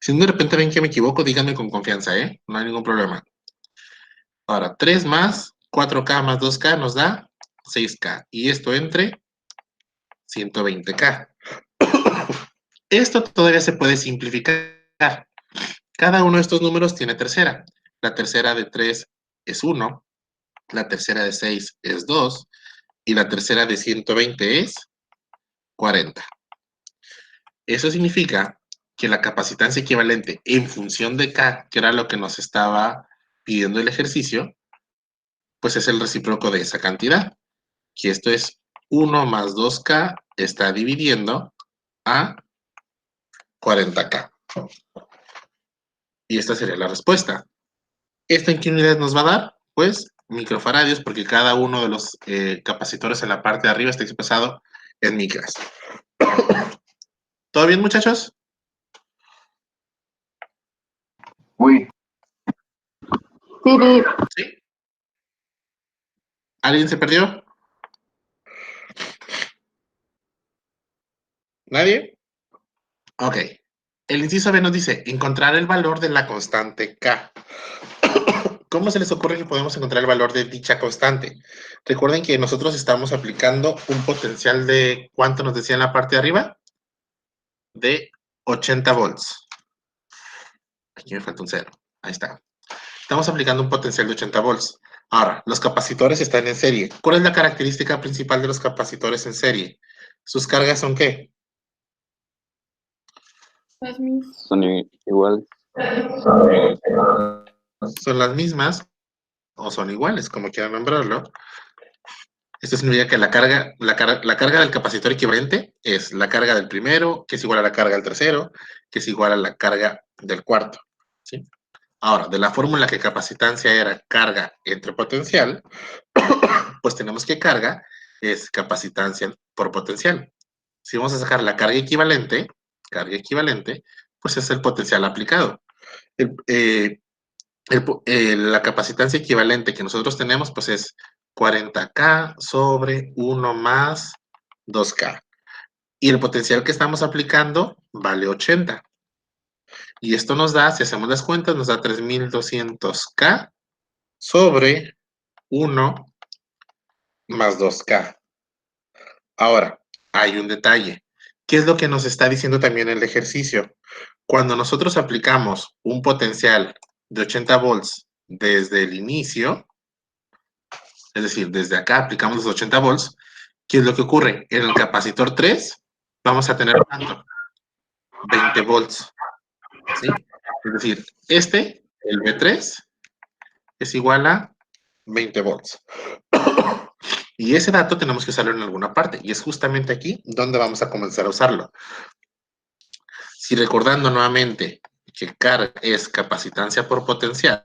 Si de repente ven que me equivoco, díganme con confianza, ¿eh? No hay ningún problema. Ahora, 3 más 4K más 2K nos da 6K. Y esto entre 120K. Esto todavía se puede simplificar. Cada uno de estos números tiene tercera. La tercera de 3 es 1. La tercera de 6 es 2. Y la tercera de 120 es 40. Eso significa que la capacitancia equivalente en función de K, que era lo que nos estaba pidiendo el ejercicio, pues es el recíproco de esa cantidad. Que esto es 1 más 2K está dividiendo a 40K. Y esta sería la respuesta. ¿Esta en qué unidad nos va a dar? Pues microfaradios, porque cada uno de los capacitores en la parte de arriba está expresado en micras. ¿Todo bien, muchachos? Uy, ¿Sí? ¿Alguien se perdió? ¿Nadie? Ok. El inciso B nos dice, encontrar el valor de la constante K. ¿Cómo se les ocurre que podemos encontrar el valor de dicha constante? Recuerden que nosotros estamos aplicando un potencial de, ¿cuánto nos decía en la parte de arriba? De 80 volts. Aquí me falta un 0. Ahí está. Estamos aplicando un potencial de 80 volts. Ahora, los capacitores están en serie. ¿Cuál es la característica principal de los capacitores en serie? ¿Sus cargas son qué? Las mismas. Son iguales. Son las mismas o son iguales, como quieran nombrarlo. Esto significa que la carga del capacitor equivalente es la carga del primero, que es igual a la carga del tercero, que es igual a la carga del cuarto. ¿Sí? Ahora, de la fórmula que capacitancia era carga entre potencial, pues tenemos que carga es capacitancia por potencial. Si vamos a sacar la carga equivalente, pues es el potencial aplicado. La capacitancia equivalente que nosotros tenemos, pues es 40K sobre 1 más 2K. Y el potencial que estamos aplicando vale 80. Y esto nos da, si hacemos las cuentas, nos da 3200K sobre 1 más 2K. Ahora, hay un detalle. ¿Qué es lo que nos está diciendo también el ejercicio? Cuando nosotros aplicamos un potencial de 80 volts desde el inicio, es decir, desde acá aplicamos los 80 volts, ¿qué es lo que ocurre? En el capacitor 3 vamos a tener ¿cuánto? 20 volts. ¿Sí? Es decir, el B3, es igual a 20 volts. Y ese dato tenemos que usarlo en alguna parte. Y es justamente aquí donde vamos a comenzar a usarlo. Si recordando nuevamente que carga es capacitancia por potencial,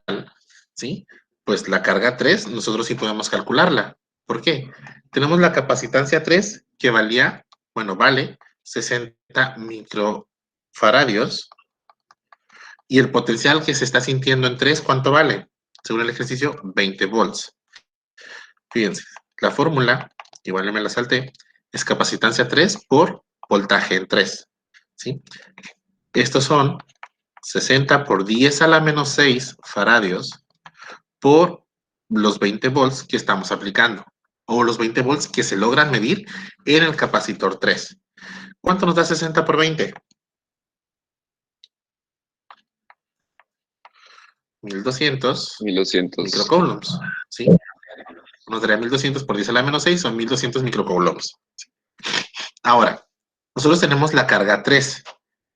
¿sí? Pues la carga 3, nosotros sí podemos calcularla. ¿Por qué? Tenemos la capacitancia 3 que vale 60 microfaradios. Y el potencial que se está sintiendo en 3, ¿cuánto vale? Según el ejercicio, 20 volts. Fíjense, la fórmula, igual me la salté, es capacitancia 3 por voltaje en 3. ¿Sí? Estos son 60 por 10 a la menos 6 faradios por los 20 volts que estamos aplicando, o los 20 volts que se logran medir en el capacitor 3. ¿Cuánto nos da 60 por 20? 1200 microcoulombs, ¿sí? Nos daría 1200 por 10 a la menos 6, son 1200 microcoulombs. Ahora, nosotros tenemos la carga 3,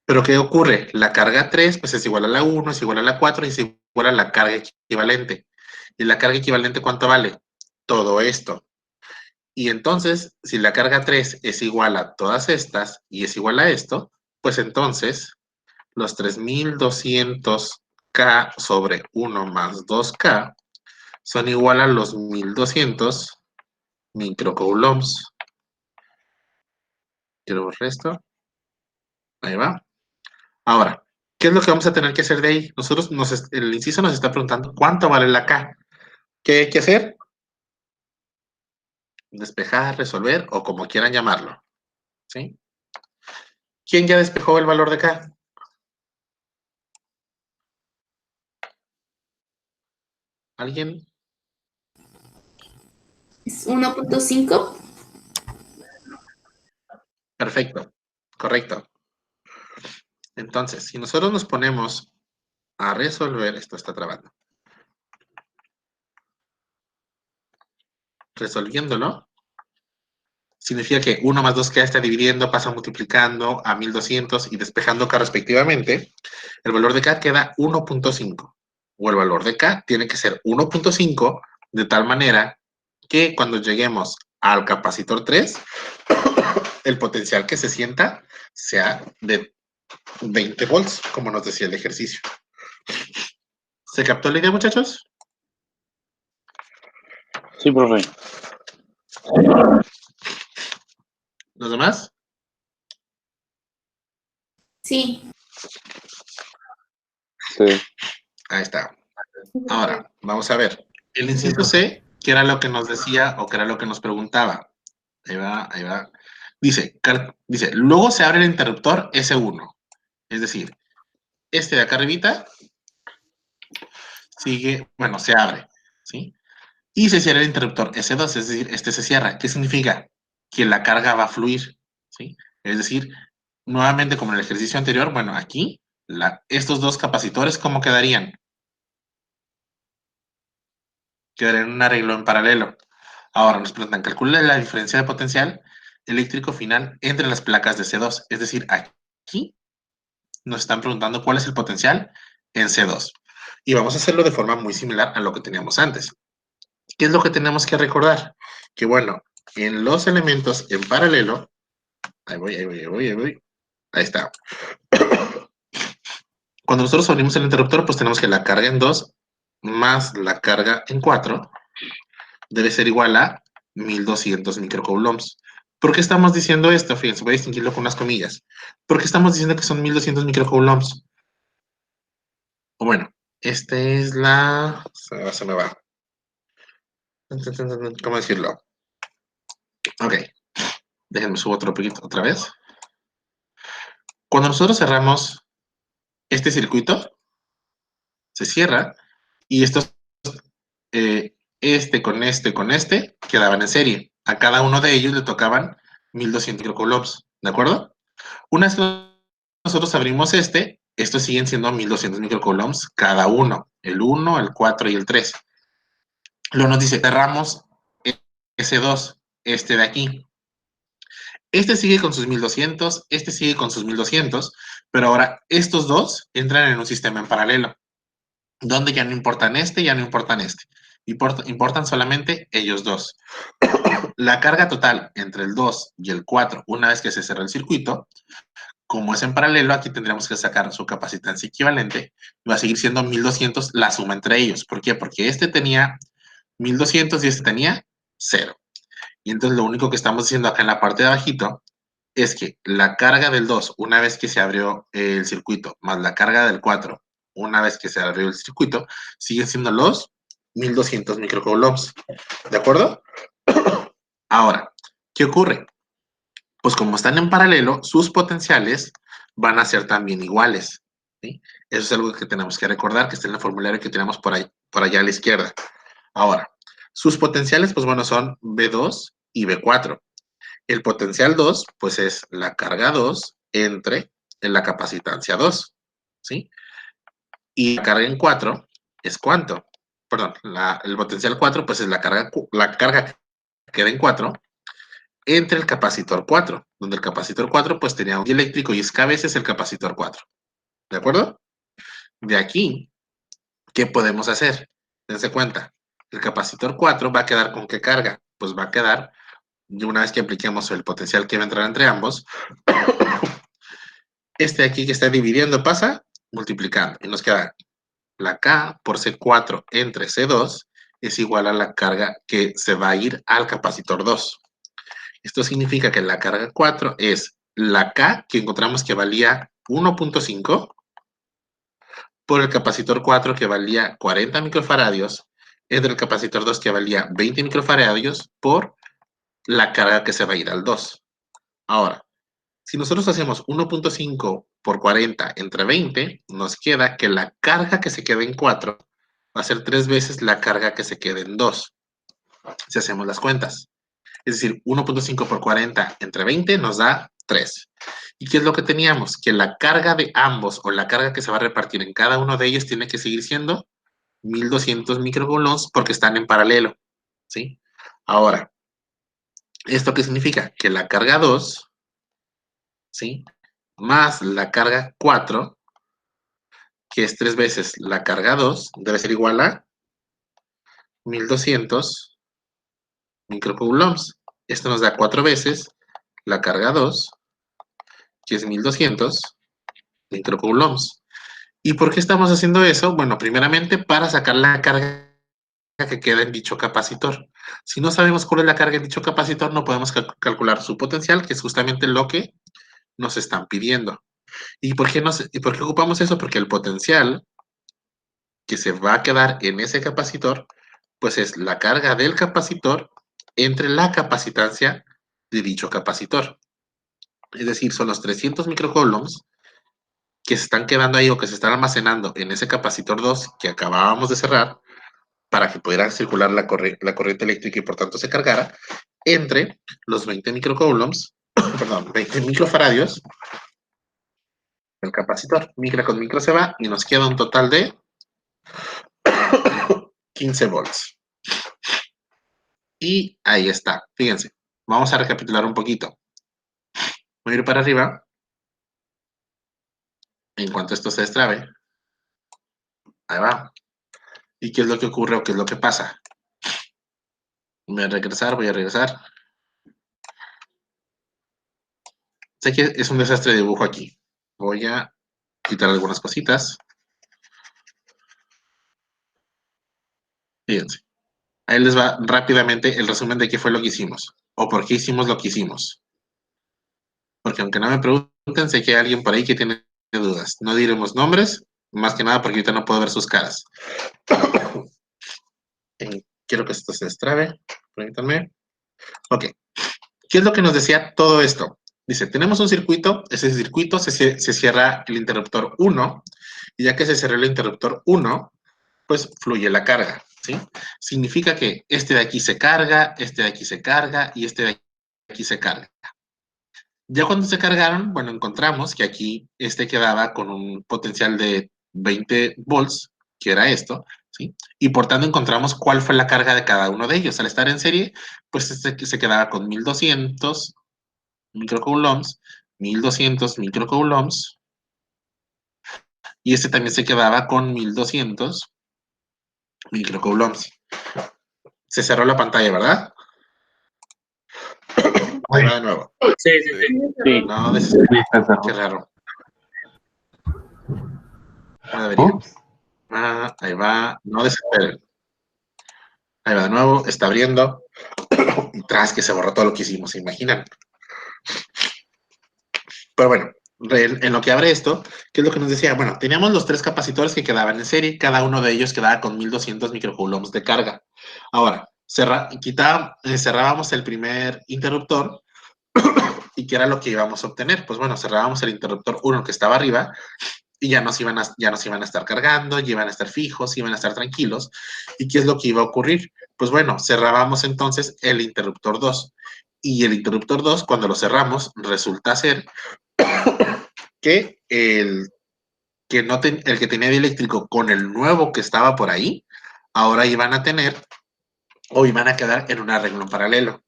pero ¿qué ocurre? La carga 3 pues es igual a la 1, es igual a la 4 y es igual a la carga equivalente. ¿Y la carga equivalente cuánto vale? Todo esto. Y entonces, si la carga 3 es igual a todas estas y es igual a esto, pues entonces los 3200K sobre 1 más 2K son igual a los 1200 microcoulombs. Quiero borrar esto. Ahí va. Ahora, ¿qué es lo que vamos a tener que hacer de ahí? El inciso nos está preguntando cuánto vale la K. ¿Qué hay que hacer? Despejar, resolver o como quieran llamarlo. ¿Sí? ¿Quién ya despejó el valor de K? ¿Alguien? Es 1.5. Perfecto, correcto. Entonces, si nosotros nos ponemos a resolver, esto está trabando. Resolviéndolo, significa que 1 más 2K está dividiendo, pasa multiplicando a 1200 y despejando K respectivamente. El valor de K queda 1.5. O el valor de K tiene que ser 1.5 de tal manera que cuando lleguemos al capacitor 3, el potencial que se sienta sea de 20 volts, como nos decía el ejercicio. ¿Se captó la idea, muchachos? Sí, profe. ¿Los demás? Sí. Sí. Ahí está. Ahora, vamos a ver. El inciso C, que era lo que nos decía o que era lo que nos preguntaba. Ahí va, ahí va. Dice, luego se abre el interruptor S1. Es decir, este de acá arribita sigue, bueno, se abre, ¿sí? Y se cierra el interruptor S2, es decir, este se cierra. ¿Qué significa? Que la carga va a fluir, ¿sí? Es decir, nuevamente como en el ejercicio anterior, bueno, aquí, estos dos capacitores, ¿cómo quedarían? Quedarían en un arreglo en paralelo. Ahora nos preguntan, calcula la diferencia de potencial. eléctrico final entre las placas de C2. Es decir, aquí nos están preguntando cuál es el potencial en C2. Y vamos a hacerlo de forma muy similar a lo que teníamos antes. ¿Qué es lo que tenemos que recordar? Que bueno, en los elementos en paralelo, ahí voy. Ahí está. Cuando nosotros abrimos el interruptor, pues tenemos que la carga en 2 más la carga en 4 debe ser igual a 1200 microcoulombs. ¿Por qué estamos diciendo esto? Fíjense, voy a distinguirlo con unas comillas. ¿Por qué estamos diciendo que son 1200 microcoulombs? O bueno, esta es la... Se me va. ¿Cómo decirlo? Ok. Déjenme subo otro poquito otra vez. Cuando nosotros cerramos este circuito, se cierra y estos, con este, quedaban en serie. A cada uno de ellos le tocaban 1200 microcoulombs, ¿de acuerdo? Una vez que nosotros abrimos estos siguen siendo 1200 microcoulombs cada uno, el 1, el 4 y el 3. Luego nos dice, cerramos S2, este de aquí. Este sigue con sus 1200, este sigue con sus 1200, pero ahora estos dos entran en un sistema en paralelo, donde ya no importan ya no importan este. Importan solamente ellos dos. La carga total entre el 2 y el 4, una vez que se cerró el circuito, como es en paralelo, aquí tendríamos que sacar su capacitancia equivalente, y va a seguir siendo 1200 la suma entre ellos. ¿Por qué? Porque este tenía 1200 y este tenía 0. Y entonces lo único que estamos diciendo acá en la parte de abajito es que la carga del 2, una vez que se abrió el circuito, más la carga del 4, una vez que se abrió el circuito, siguen siendo los 1200 microcoulombs. ¿De acuerdo? Ahora, ¿qué ocurre? Pues como están en paralelo, sus potenciales van a ser también iguales. ¿Sí? Eso es algo que tenemos que recordar, que está en el formulario que tenemos por allá a la izquierda. Ahora, sus potenciales, pues bueno, son B2 y B4. El potencial 2, pues es la carga 2 entre la capacitancia 2, ¿sí? Y la carga en 4 es ¿cuánto? Perdón, el potencial 4, pues es la carga que queda en 4 entre el capacitor 4, donde el capacitor 4, pues tenía un dieléctrico y es que a veces el capacitor 4. ¿De acuerdo? De aquí, ¿qué podemos hacer? Dense cuenta, el capacitor 4 va a quedar ¿con qué carga? Pues va a quedar, y una vez que apliquemos el potencial que va a entrar entre ambos, este de aquí que está dividiendo pasa multiplicando. Y nos queda la K por C4 entre C2 es igual a la carga que se va a ir al capacitor 2. Esto significa que la carga 4 es la K que encontramos que valía 1.5 por el capacitor 4 que valía 40 microfaradios entre el capacitor 2 que valía 20 microfaradios por la carga que se va a ir al 2. Ahora, si nosotros hacemos 1.5 por 40 entre 20, nos queda que la carga que se queda en 4 va a ser 3 veces la carga que se queda en 2. Si hacemos las cuentas. Es decir, 1.5 por 40 entre 20 nos da 3. ¿Y qué es lo que teníamos? Que la carga de ambos, o la carga que se va a repartir en cada uno de ellos, tiene que seguir siendo 1200 microcoulombs porque están en paralelo, ¿sí? Ahora, ¿esto qué significa? Que la carga 2, ¿sí? Más la carga 4, que es 3 veces la carga 2, debe ser igual a 1200 microcoulombs. Esto nos da 4 veces la carga 2, que es 1200 microcoulombs. ¿Y por qué estamos haciendo eso? Bueno, primeramente para sacar la carga que queda en dicho capacitor. Si no sabemos cuál es la carga en dicho capacitor, no podemos calcular su potencial, que es justamente lo que nos están pidiendo. ¿Y por qué ocupamos eso? Porque el potencial que se va a quedar en ese capacitor, pues es la carga del capacitor entre la capacitancia de dicho capacitor. Es decir, son los 300 microcoulombs que se están quedando ahí o que se están almacenando en ese capacitor 2 que acabábamos de cerrar para que pudiera circular la corriente eléctrica y por tanto se cargara entre los 20 microcoulombs, perdón, 20 microfaradios del capacitor. Micro con micro se va y nos queda un total de 15 volts. Y ahí está, fíjense. vamos a recapitular un poquito. Voy a ir para arriba. En cuanto esto se destrabe. Ahí va. ¿Y qué es lo que ocurre o qué es lo que pasa? Voy a regresar. Sé que es un desastre de dibujo aquí. Voy a quitar algunas cositas. Fíjense. Ahí les va rápidamente el resumen de qué fue lo que hicimos. O por qué hicimos lo que hicimos. Porque aunque no me pregunten, sé que hay alguien por ahí que tiene dudas. No diremos nombres, más que nada porque ahorita no puedo ver sus caras. Quiero que esto se destrabe. Permítanme. Ok. ¿Qué es lo que nos decía todo esto? Dice, tenemos un circuito, ese circuito se cierra el interruptor 1, y ya que se cerró el interruptor 1, pues fluye la carga, ¿sí? Significa que este de aquí se carga, este de aquí se carga, y este de aquí se carga. Ya cuando se cargaron, bueno, encontramos que aquí este quedaba con un potencial de 20 volts, que era esto, ¿sí? Y por tanto encontramos cuál fue la carga de cada uno de ellos. Al estar en serie, pues este se quedaba con 1200 microcoulombs, 1200 microcoulombs, y este también se quedaba con 1200 microcoulombs. Se cerró la pantalla, ¿verdad? Ahí va de nuevo. Sí. Sí. No, qué raro. Ups. Ahí va, no desesperen. Ahí va de nuevo, está abriendo. Y tras que se borró todo lo que hicimos, ¿se imaginan? Pero bueno, en lo que abre esto, ¿qué es lo que nos decía? Bueno, teníamos los 3 capacitores que quedaban en serie, cada uno de ellos quedaba con 1200 microcoulombs de carga. Ahora, cerrábamos el primer interruptor, ¿y qué era lo que íbamos a obtener? Pues bueno, cerrábamos el interruptor 1 que estaba arriba, y ya nos iban a estar cargando, ya iban a estar fijos, iban a estar tranquilos. ¿Y qué es lo que iba a ocurrir? Pues bueno, cerrábamos entonces el interruptor 2. Y el interruptor 2, cuando lo cerramos, resulta ser que el que tenía dieléctrico con el nuevo que estaba por ahí, ahora iban a tener o iban a quedar en un arreglo paralelo.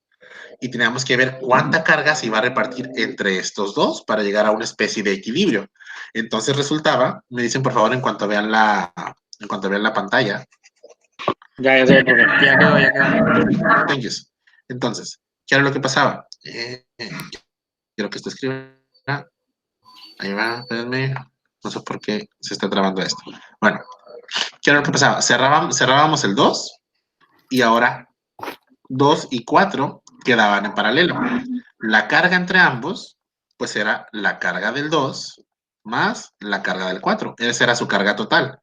Y teníamos que ver cuánta carga se iba a repartir entre estos dos para llegar a una especie de equilibrio. Entonces resultaba, me dicen por favor en cuanto vean la pantalla. Ya quedó. Thank you. Entonces, ¿qué era lo que pasaba? Quiero que esto escriba. Ahí va, espérenme. No sé por qué se está trabando esto. Bueno, ¿qué era lo que pasaba? Cerrábamos el 2 y ahora 2 y 4 quedaban en paralelo. La carga entre ambos, pues era la carga del 2 más la carga del 4. Esa era su carga total.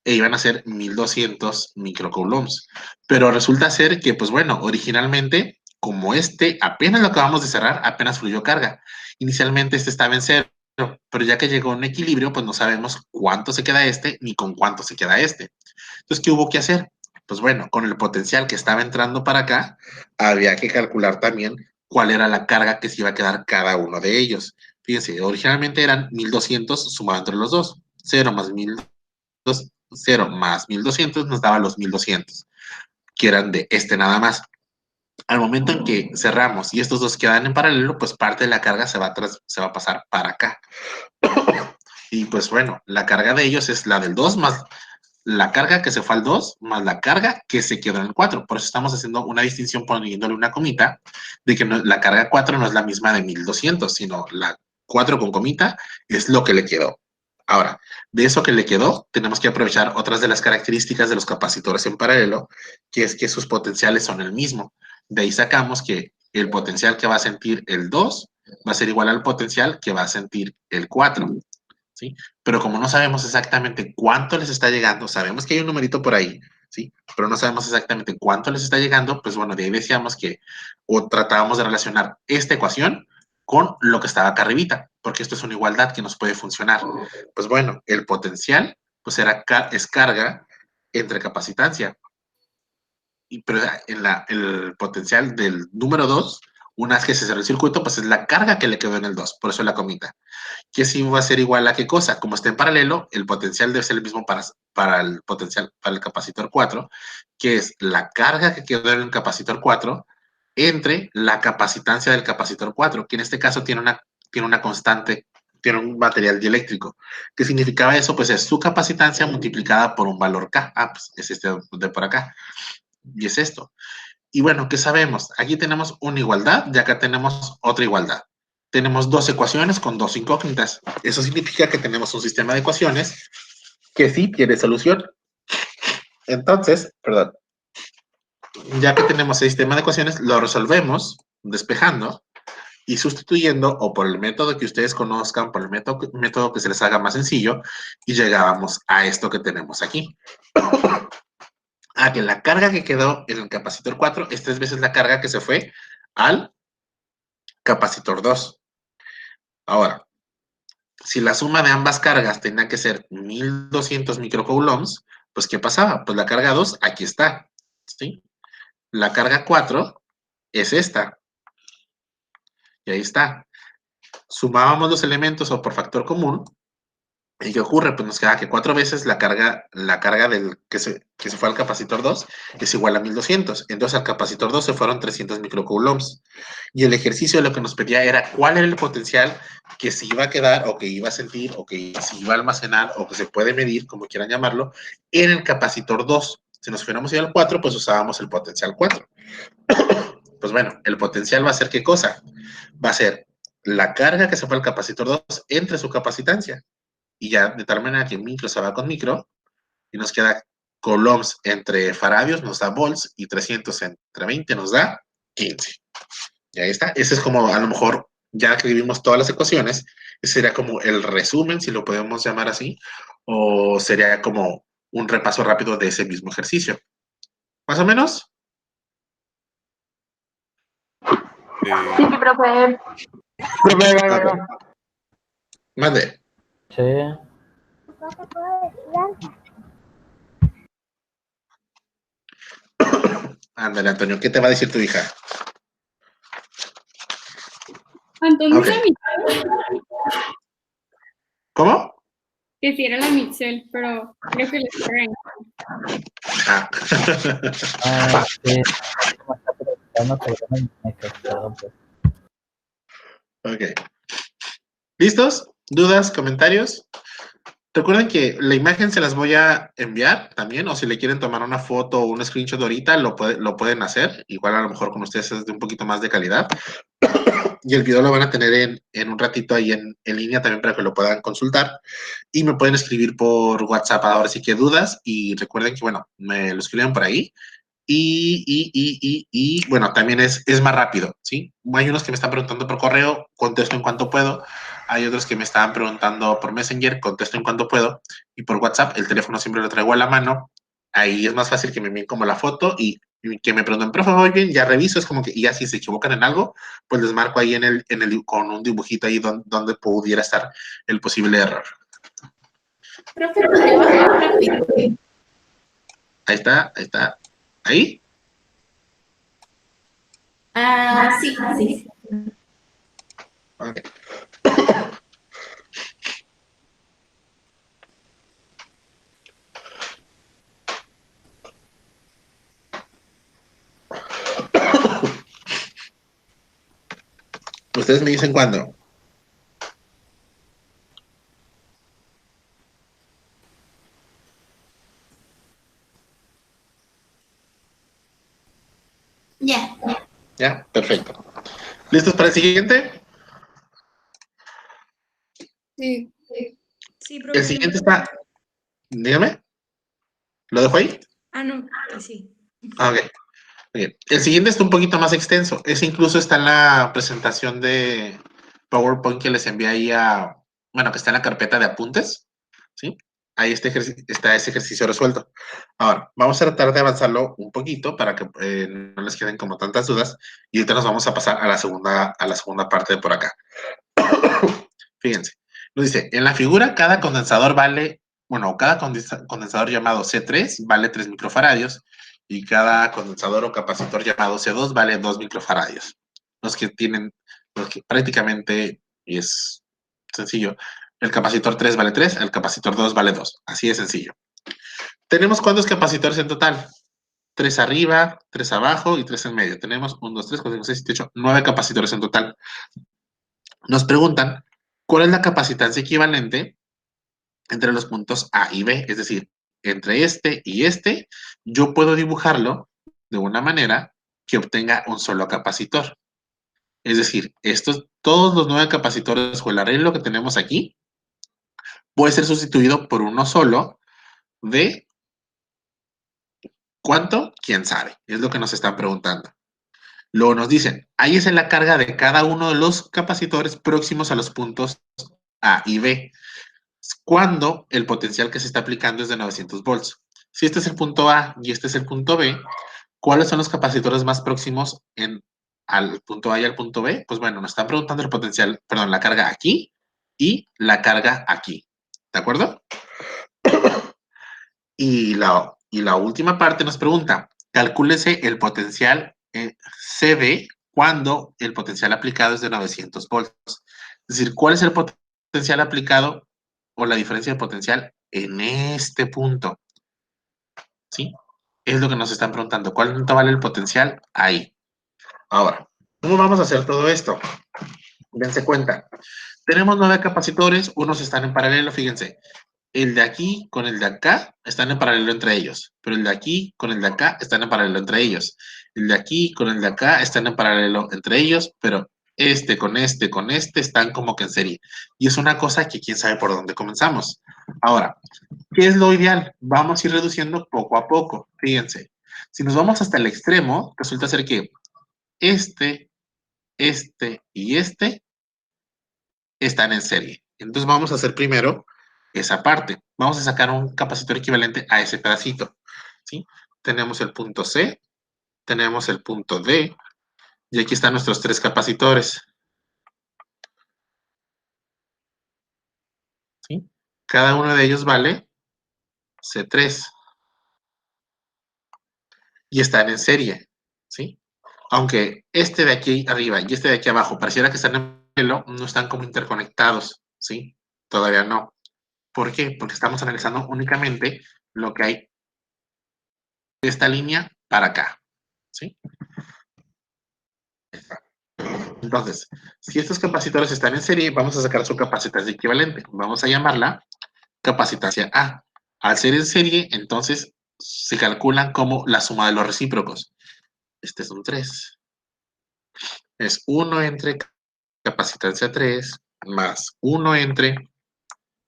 E iban a ser 1200 microcoulombs. Pero resulta ser que, pues bueno, originalmente, como apenas lo acabamos de cerrar, apenas fluyó carga. Inicialmente este estaba en 0, pero ya que llegó a un equilibrio, pues no sabemos cuánto se queda ni con cuánto se queda Entonces, ¿qué hubo que hacer? Pues bueno, con el potencial que estaba entrando para acá, había que calcular también cuál era la carga que se iba a quedar cada uno de ellos. Fíjense, originalmente eran 1200 sumado entre los dos. 0 más 1200 nos daba los 1200, que eran de nada más. Al momento en que cerramos y estos dos quedan en paralelo, pues parte de la carga se va a pasar para acá. Y pues bueno, la carga de ellos es la del 2 más la carga que se fue al 2 más la carga que se quedó en el 4. Por eso estamos haciendo una distinción poniéndole una comita de que la carga 4 no es la misma de 1200, sino la 4 con comita es lo que le quedó. Ahora, de eso que le quedó, tenemos que aprovechar otras de las características de los capacitores en paralelo, que es que sus potenciales son el mismo. De ahí sacamos que el potencial que va a sentir el 2 va a ser igual al potencial que va a sentir el 4. ¿Sí? Pero como no sabemos exactamente cuánto les está llegando, sabemos que hay un numerito por ahí, ¿sí? Pero no sabemos exactamente cuánto les está llegando, pues bueno, de ahí decíamos que o tratábamos de relacionar esta ecuación con lo que estaba acá arribita, porque esto es una igualdad que nos puede funcionar. Pues bueno, el potencial, pues es carga entre capacitancia. Pero el potencial del número 2, una vez que se cerró el circuito, pues es la carga que le quedó en el 2, por eso la comita. Que sí va a ser igual a qué cosa. Como está en paralelo, el potencial debe ser el mismo para el capacitor 4, que es la carga que quedó en el capacitor 4 entre la capacitancia del capacitor 4, que en este caso tiene una constante, tiene un material dieléctrico. ¿Qué significaba eso? Pues es su capacitancia multiplicada por un valor K. Ah, pues es este de por acá. Y es esto. Y bueno, ¿qué sabemos? Aquí tenemos una igualdad y acá tenemos otra igualdad. Tenemos dos ecuaciones con dos incógnitas. Eso significa que tenemos un sistema de ecuaciones que sí tiene solución. Entonces, perdón, ya que tenemos el sistema de ecuaciones, lo resolvemos despejando y sustituyendo o por el método que ustedes conozcan, por el método que se les haga más sencillo, y llegábamos a esto que tenemos aquí. A que la carga que quedó en el capacitor 4 es 3 veces la carga que se fue al capacitor 2. Ahora, si la suma de ambas cargas tenía que ser 1200 microcoulombs, pues ¿qué pasaba? Pues la carga 2 aquí está, ¿sí? La carga 4 es esta. Y ahí está. Sumábamos los elementos o por factor común. ¿Y qué ocurre? Pues nos queda que 4 veces la carga del que se fue al capacitor 2 es igual a 1200. Entonces al capacitor 2 se fueron 300 microcoulombs. Y el ejercicio de lo que nos pedía era cuál era el potencial que se iba a quedar o que iba a sentir o que se iba a almacenar o que se puede medir, como quieran llamarlo, en el capacitor 2. Si nos fuéramos al 4, pues usábamos el potencial 4. Pues bueno, el potencial va a ser ¿qué cosa? Va a ser la carga que se fue al capacitor 2 entre su capacitancia. Y ya de tal manera que micro se va con micro y nos queda coulombs entre faradios, nos da volts, y 300 entre 20 nos da 15. Y ahí está. Ese es como, a lo mejor, ya que vimos todas las ecuaciones, ese sería como el resumen, si lo podemos llamar así, o sería como un repaso rápido de ese mismo ejercicio. ¿Más o menos? Sí, profe. Ok. Mande. Sí. Ándale, Antonio, ¿qué te va a decir tu hija? Antonio Ok. es la Mitchell, ¿Cómo? que sí era la Mitchell, pero creo que le traen. Ah. Sí. Como está preguntando, pero me quedaron, pues. Ok. ¿Listos? ¿Dudas? ¿Comentarios? Recuerden que la imagen se las voy a enviar también, o si le quieren tomar una foto o un screenshot ahorita, lo pueden hacer. Igual a lo mejor con ustedes es de un poquito más de calidad. Y el video lo van a tener en un ratito ahí en línea también para que lo puedan consultar. Y me pueden escribir por WhatsApp ahora si que dudas. Y recuerden que, bueno, me lo escriben por ahí. Y bueno, también es más rápido, ¿sí? Hay unos que me están preguntando por correo, contesto en cuanto puedo. Hay otros que me estaban preguntando por Messenger, contesto en cuanto puedo. Y por WhatsApp, el teléfono siempre lo traigo a la mano. Ahí es más fácil que me envíen como la foto y que me pregunten, profe, muy bien, ya reviso. Es como que, y ya si se equivocan en algo, pues les marco ahí con un dibujito ahí donde pudiera estar el posible error. Profe, ¿podría bajar rápido? Ahí está, ahí está. ¿Ahí? Ah, sí, sí. Ok. Ustedes me dicen cuándo. Ya. Ya, perfecto. ¿Listos para el siguiente? Sí. Sí, profe. El siguiente está. Dígame. ¿Lo dejo ahí? Ah, no, que sí. Ah, ok. Ok. El siguiente está un poquito más extenso. Ese incluso está en la presentación de PowerPoint que les envié ahí bueno, que está en la carpeta de apuntes. ¿Sí? Ahí está ese ejercicio resuelto. Ahora, vamos a tratar de avanzarlo un poquito para que no les queden como tantas dudas. Y ahorita nos vamos a pasar a la segunda parte de por acá. Fíjense. Nos dice, en la figura cada condensador cada condensador llamado C3 vale 3 microfaradios y cada condensador o capacitor llamado C2 vale 2 microfaradios. Los que prácticamente es sencillo. El capacitor 3 vale 3, el capacitor 2 vale 2. Así de sencillo. ¿Tenemos cuántos capacitores en total? 3 arriba, 3 abajo y 3 en medio. Tenemos 1, 2, 3, 4, 5, 6, 7, 8, 9 capacitores en total. Nos preguntan, ¿cuál es la capacitancia equivalente entre los puntos A y B? Es decir, entre este y este, yo puedo dibujarlo de una manera que obtenga un solo capacitor. Es decir, todos los 9 capacitores o el arreglo que tenemos aquí puede ser sustituido por uno solo de ¿cuánto? ¿Quién sabe? Es lo que nos están preguntando. Luego nos dicen, ahí es la carga de cada uno de los capacitores próximos a los puntos A y B, cuando el potencial que se está aplicando es de 900 volts. Si este es el punto A y este es el punto B, ¿cuáles son los capacitores más próximos al punto A y al punto B? Pues bueno, nos están preguntando el potencial, perdón, la carga aquí y la carga aquí. ¿De acuerdo? Y la última parte nos pregunta, calcúlese el potencial CD cuando el potencial aplicado es de 900 volts. Es decir, ¿cuál es el potencial aplicado o la diferencia de potencial en este punto? ¿Sí? Es lo que nos están preguntando. ¿Cuánto vale el potencial ahí? Ahora, ¿cómo vamos a hacer todo esto? Dense cuenta. Tenemos 9 capacitores, unos están en paralelo, fíjense. El de aquí con el de acá están en paralelo entre ellos, pero el de aquí con el de acá están en paralelo entre ellos. El de aquí con el de acá están en paralelo entre ellos, pero este con este están como que en serie. Y es una cosa que quién sabe por dónde comenzamos. Ahora, ¿qué es lo ideal? Vamos a ir reduciendo poco a poco. Fíjense, si nos vamos hasta el extremo, resulta ser que este y este están en serie. Entonces vamos a hacer primero esa parte. Vamos a sacar un capacitor equivalente a ese pedacito. ¿Sí? Tenemos el punto C, tenemos el punto D, y aquí están nuestros 3 capacitores. ¿Sí? Cada uno de ellos vale C3. Y están en serie. ¿Sí? Aunque este de aquí arriba y este de aquí abajo pareciera que están en paralelo, no están como interconectados. ¿Sí? Todavía no. ¿Por qué? Porque estamos analizando únicamente lo que hay de esta línea para acá. ¿Sí? Entonces, si estos capacitores están en serie, vamos a sacar su capacitancia equivalente. Vamos a llamarla capacitancia A. Al ser en serie, entonces se calculan como la suma de los recíprocos. Este es un 3. Es 1 entre capacitancia 3 más 1 entre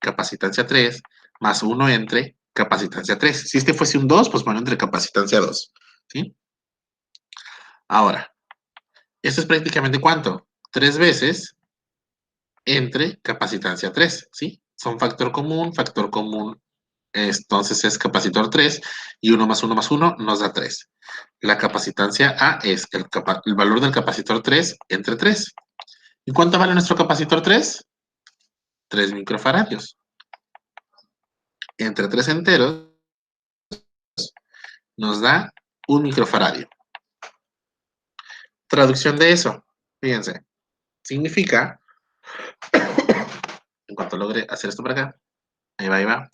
capacitancia 3 más 1 entre capacitancia 3. Si este fuese un 2, pues bueno, entre capacitancia 2. ¿Sí? Ahora, esto es prácticamente ¿cuánto? 3 veces entre capacitancia 3, ¿sí? Son factor común, entonces es capacitor 3, y 1 más 1 más 1 nos da 3. La capacitancia A es el valor del capacitor 3 entre 3. ¿Y cuánto vale nuestro capacitor 3? 3 microfaradios. Entre 3 enteros nos da 1 microfaradio. Traducción de eso, fíjense, significa, en cuanto logre hacer esto por acá, ahí va,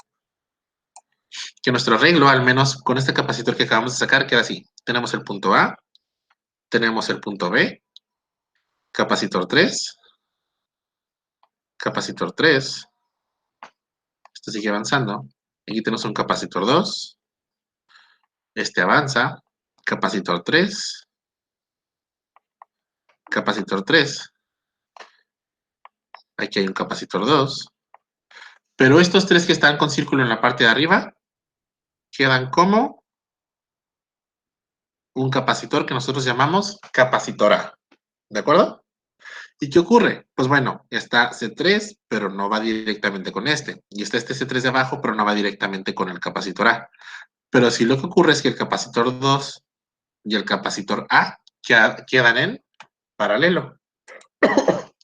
que nuestro arreglo, al menos con este capacitor que acabamos de sacar, queda así. Tenemos el punto A, tenemos el punto B, capacitor 3, esto sigue avanzando. Aquí tenemos un capacitor 2, este avanza, capacitor 3, aquí hay un capacitor 2, pero estos 3 que están con círculo en la parte de arriba, quedan como un capacitor que nosotros llamamos capacitor A. ¿De acuerdo? ¿Y qué ocurre? Pues bueno, está C3, pero no va directamente con este. Y está este C3 de abajo, pero no va directamente con el capacitor A. Pero sí lo que ocurre es que el capacitor 2 y el capacitor A quedan en paralelo.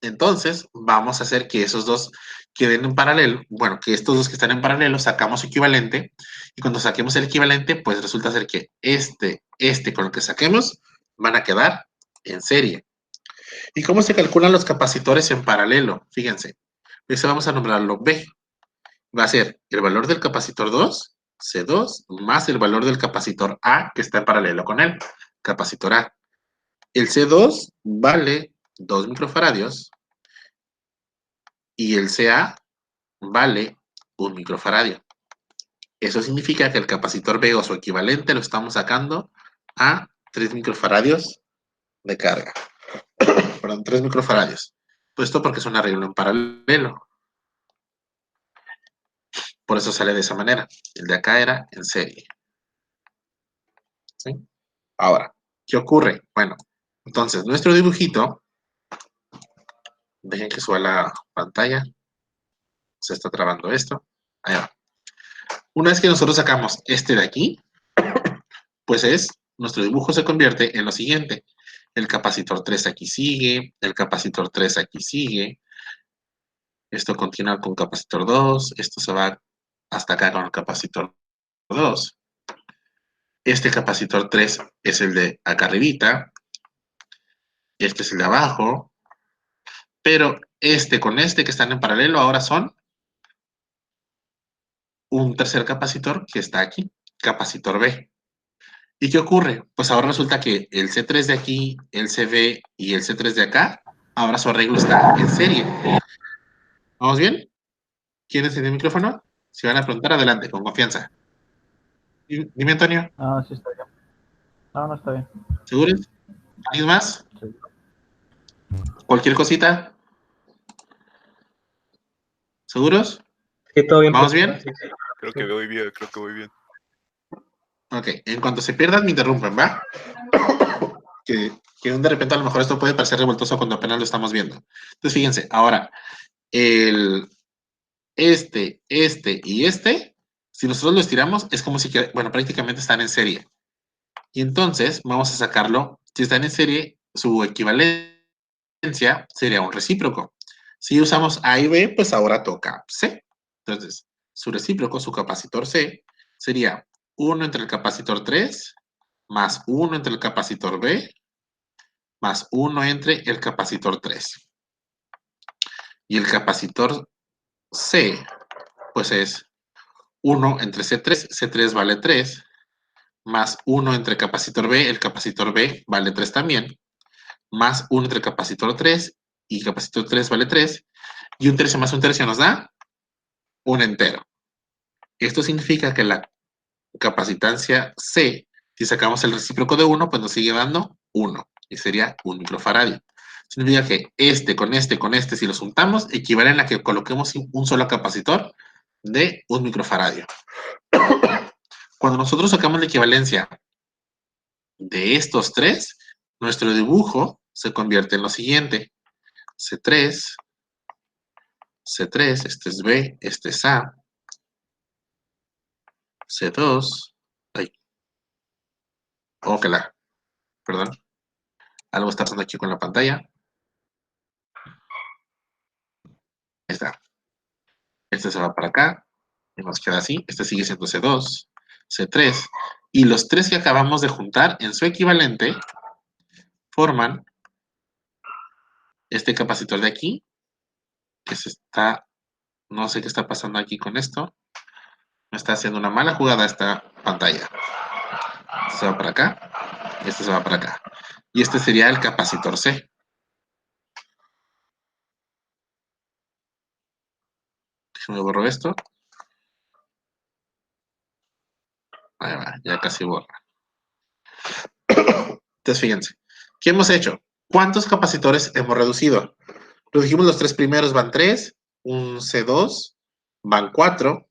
Entonces, vamos a hacer que esos dos queden en paralelo. Bueno, que estos dos que están en paralelo sacamos su equivalente. Y cuando saquemos el equivalente, pues resulta ser que este con el que saquemos van a quedar en serie. ¿Y cómo se calculan los capacitores en paralelo? Fíjense, eso vamos a nombrarlo B. Va a ser el valor del capacitor 2 C2 más el valor del capacitor A que está en paralelo con él, capacitor A. El C2 vale 2 microfaradios y el CA vale 1 microfaradio. Eso significa que el capacitor B o su equivalente lo estamos sacando a 3 microfaradios de carga. Perdón, 3 microfaradios. Pues esto porque es un arreglo en paralelo. Por eso sale de esa manera. El de acá era en serie. ¿Sí? Ahora, ¿qué ocurre? Bueno, entonces nuestro dibujito, dejen que suba la pantalla. Se está trabando esto. Ahí va. Una vez que nosotros sacamos este de aquí, pues nuestro dibujo se convierte en lo siguiente. El capacitor 3 aquí sigue, el capacitor 3 aquí sigue. Esto continúa con capacitor 2, esto se va hasta acá con el capacitor 2. Este capacitor 3 es el de acá arribita. Este es el de abajo. Pero este con este que están en paralelo ahora son un tercer capacitor que está aquí, capacitor B. ¿Y qué ocurre? Pues ahora resulta que el C3 de aquí, el CB y el C3 de acá, ahora su arreglo está en serie. ¿Vamos bien? ¿Quién es el micrófono? Si van a preguntar, adelante, con confianza. Dime, Antonio. No, sí está bien. No, no está bien. ¿Seguros? ¿Alguien más? Sí. ¿Cualquier cosita? ¿Seguros? Sí, todo bien. ¿Vamos bien? Creo que voy bien, creo que voy bien. Ok, en cuanto se pierdan, me interrumpen, ¿va? Que de repente a lo mejor esto puede parecer revoltoso cuando apenas lo estamos viendo. Entonces, fíjense, ahora, este y este, si nosotros lo estiramos, es como si, bueno, prácticamente están en serie. Y entonces, vamos a sacarlo, si están en serie, su equivalencia sería un recíproco. Si usamos A y B, pues ahora toca C. Entonces, su recíproco, su capacitor C, sería 1 entre el capacitor 3, más 1 entre el capacitor B, más 1 entre el capacitor 3. Y el capacitor C, pues es 1 entre C3, C3 vale 3, más 1 entre capacitor B, el capacitor B vale 3 también, más 1 entre capacitor 3, y capacitor 3 vale 3, y un tercio más un tercio nos da un entero. Esto significa que la capacitancia C, si sacamos el recíproco de 1, pues nos sigue dando 1, y sería 1 microfaradio. Significa que con este, si los juntamos, equivalen a que coloquemos un solo capacitor de 1 microfaradio. Cuando nosotros sacamos la equivalencia de estos tres, nuestro dibujo se convierte en lo siguiente. C3, este es B, este es A, C2, perdón, algo está pasando aquí con la pantalla. Ahí está. Este se va para acá, y nos queda así. Este sigue siendo C2, C3, y los tres que acabamos de juntar en su equivalente forman este capacitor de aquí, que no sé qué está pasando aquí con esto, me está haciendo una mala jugada esta pantalla. Este se va para acá, este se va para acá. Y este sería el capacitor C. Déjenme borro esto. Ahí va, ya casi borra. Entonces, fíjense, ¿qué hemos hecho? ¿Cuántos capacitores hemos reducido? Redujimos los tres primeros, van 3, un C2, van 4,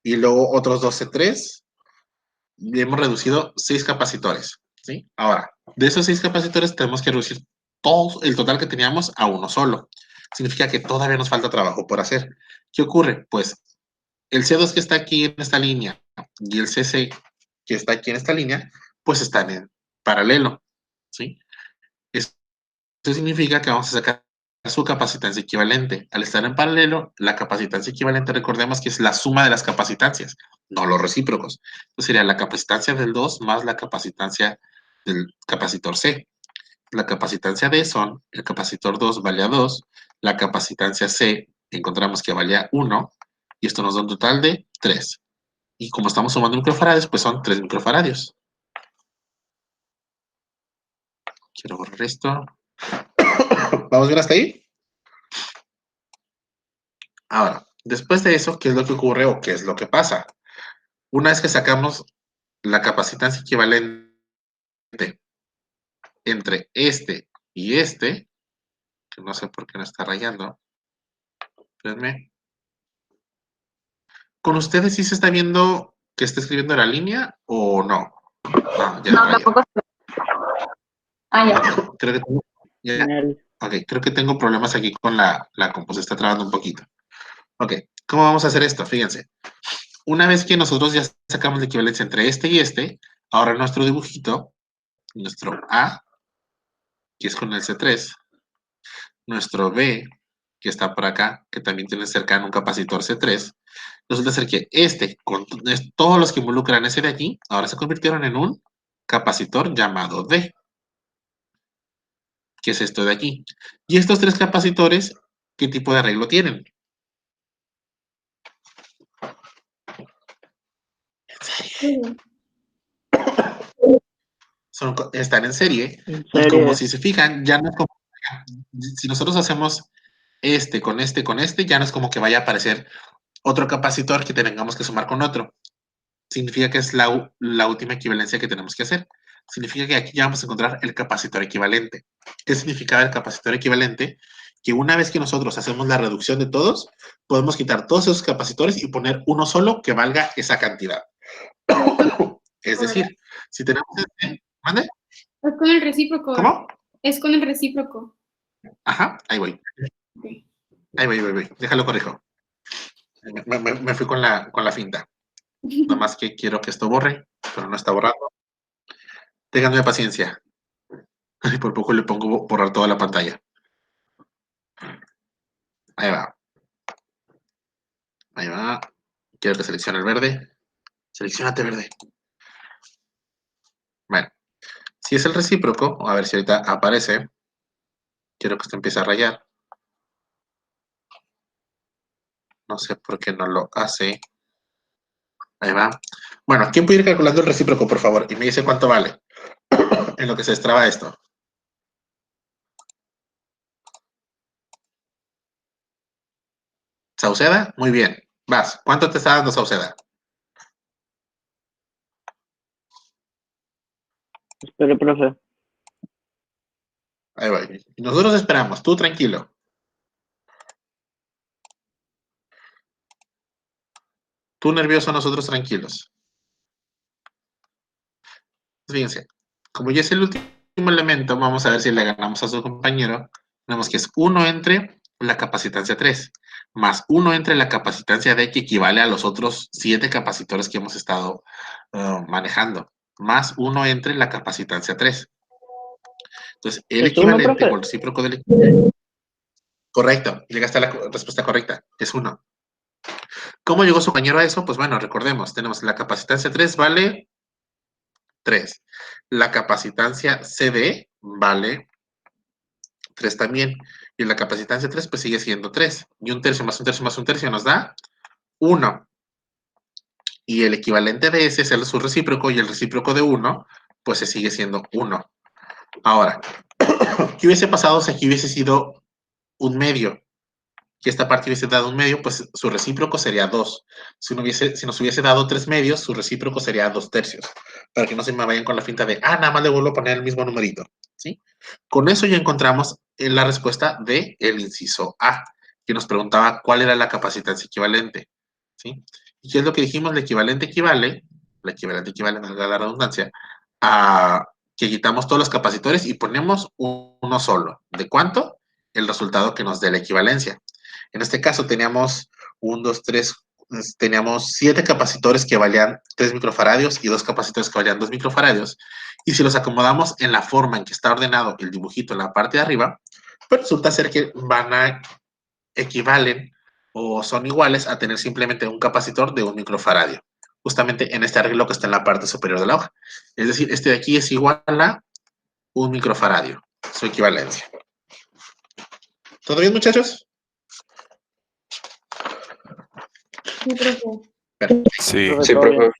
y luego otros 2 C3, y hemos reducido 6 capacitores, ¿sí? Ahora, de esos 6 capacitores tenemos que reducir todo el total que teníamos a uno solo. Significa que todavía nos falta trabajo por hacer. ¿Qué ocurre? Pues el C2 que está aquí en esta línea y el CC que está aquí en esta línea, pues están en paralelo, ¿sí? Eso significa que vamos a sacar su capacitancia equivalente. Al estar en paralelo, la capacitancia equivalente, recordemos que es la suma de las capacitancias, no los recíprocos. Entonces sería la capacitancia del 2 más la capacitancia del capacitor C. La capacitancia D son, el capacitor 2 vale a 2, la capacitancia C encontramos que vale a 1, y esto nos da un total de 3. Y como estamos sumando microfaradios, pues son 3 microfaradios. Quiero borrar esto. ¿Vamos bien hasta ahí? Ahora, después de eso, ¿qué es lo que ocurre o qué es lo que pasa? Una vez que sacamos la capacitancia equivalente entre este y este, que no sé por qué no está rayando. Espérenme. ¿Con ustedes sí se está viendo que está escribiendo la línea o no? No, ya No, rayó. tampoco. Ya. Creo que tengo, ya, ok, creo que tengo problemas aquí con la compu, se está trabando un poquito. Ok, ¿cómo vamos a hacer esto? Fíjense. Una vez que nosotros ya sacamos la equivalencia entre este y este, ahora nuestro dibujito, nuestro A, que es con el C3, nuestro B, que está por acá, que también tiene cercano un capacitor C3, resulta ser que con todos los que involucran ese de aquí, ahora se convirtieron en un capacitor llamado D, que es esto de aquí. Y estos 3 capacitores, ¿qué tipo de arreglo tienen? Están en serie, y como si se fijan, ya no es como, si nosotros hacemos con este, ya no es como que vaya a aparecer otro capacitor que tengamos que sumar con otro. Significa que es la última equivalencia que tenemos que hacer. Significa que aquí ya vamos a encontrar el capacitor equivalente. ¿Qué significa el capacitor equivalente? Que una vez que nosotros hacemos la reducción de todos, podemos quitar todos esos capacitores y poner uno solo que valga esa cantidad. Es decir, si tenemos ¿mande? Es con el recíproco. ¿Cómo? Es con el recíproco. Ajá, ahí voy. Ok. Ahí voy. Déjalo corrijo. Me fui con la finta. Nada más que quiero que esto borre, pero no está borrando. Ténganme paciencia. Y por poco le pongo borrar toda la pantalla. Ahí va. Ahí va. Quiero que seleccione el verde. Seleccionate verde. Bueno, si es el recíproco, a ver si ahorita aparece. Quiero que esto empiece a rayar. No sé por qué no lo hace. Ahí va. Bueno, ¿quién puede ir calculando el recíproco, por favor? Y me dice cuánto vale. En lo que se destraba esto. ¿Sauceda? Muy bien. Vas. ¿Cuánto te está dando Sauceda? Espere, profe. Ahí va. Y nosotros esperamos. Tú tranquilo. Tú nervioso, nosotros tranquilos. Fíjense. Como ya es el último elemento, vamos a ver si le ganamos a su compañero. Tenemos que es 1 entre la capacitancia 3, más 1 entre la capacitancia D, que equivale a los otros 7 capacitores que hemos estado manejando, más 1 entre la capacitancia 3. Entonces, el ¿Es uno, equivalente profe? o el recíproco del equivalente. Correcto, llegaste a la respuesta correcta, es 1. ¿Cómo llegó su compañero a eso? Pues bueno, recordemos, tenemos la capacitancia 3 vale 3. La capacitancia CD vale 3 también. Y la capacitancia 3 pues sigue siendo 3. Y un tercio más un tercio más un tercio nos da 1. Y el equivalente de ese es su recíproco, y el recíproco de 1 pues se sigue siendo 1. Ahora, ¿qué hubiese pasado si aquí hubiese sido un medio? Que esta parte hubiese dado un medio, pues su recíproco sería 2. Si nos hubiese dado 3 medios, su recíproco sería 2 tercios. Para que no se me vayan con la finta de, nada más le vuelvo a poner el mismo numerito. ¿Sí? Con eso ya encontramos la respuesta del inciso A, que nos preguntaba cuál era la capacitancia equivalente. ¿Sí? ¿Y qué es lo que dijimos? La equivalente equivale, valga la redundancia, a que quitamos todos los capacitores y ponemos uno solo. ¿De cuánto? El resultado que nos dé la equivalencia. En este caso teníamos 7 capacitores que valían 3 microfaradios y 2 capacitores que valían 2 microfaradios. Y si los acomodamos en la forma en que está ordenado el dibujito en la parte de arriba, pues resulta ser que equivalen o son iguales a tener simplemente un capacitor de 1 microfaradio, justamente en este arreglo que está en la parte superior de la hoja. Es decir, este de aquí es igual a 1 microfaradio, su equivalencia. ¿Todo bien, muchachos? Sí, profe. Perfecto. Sí. Profe, Sí, todo profe. bien.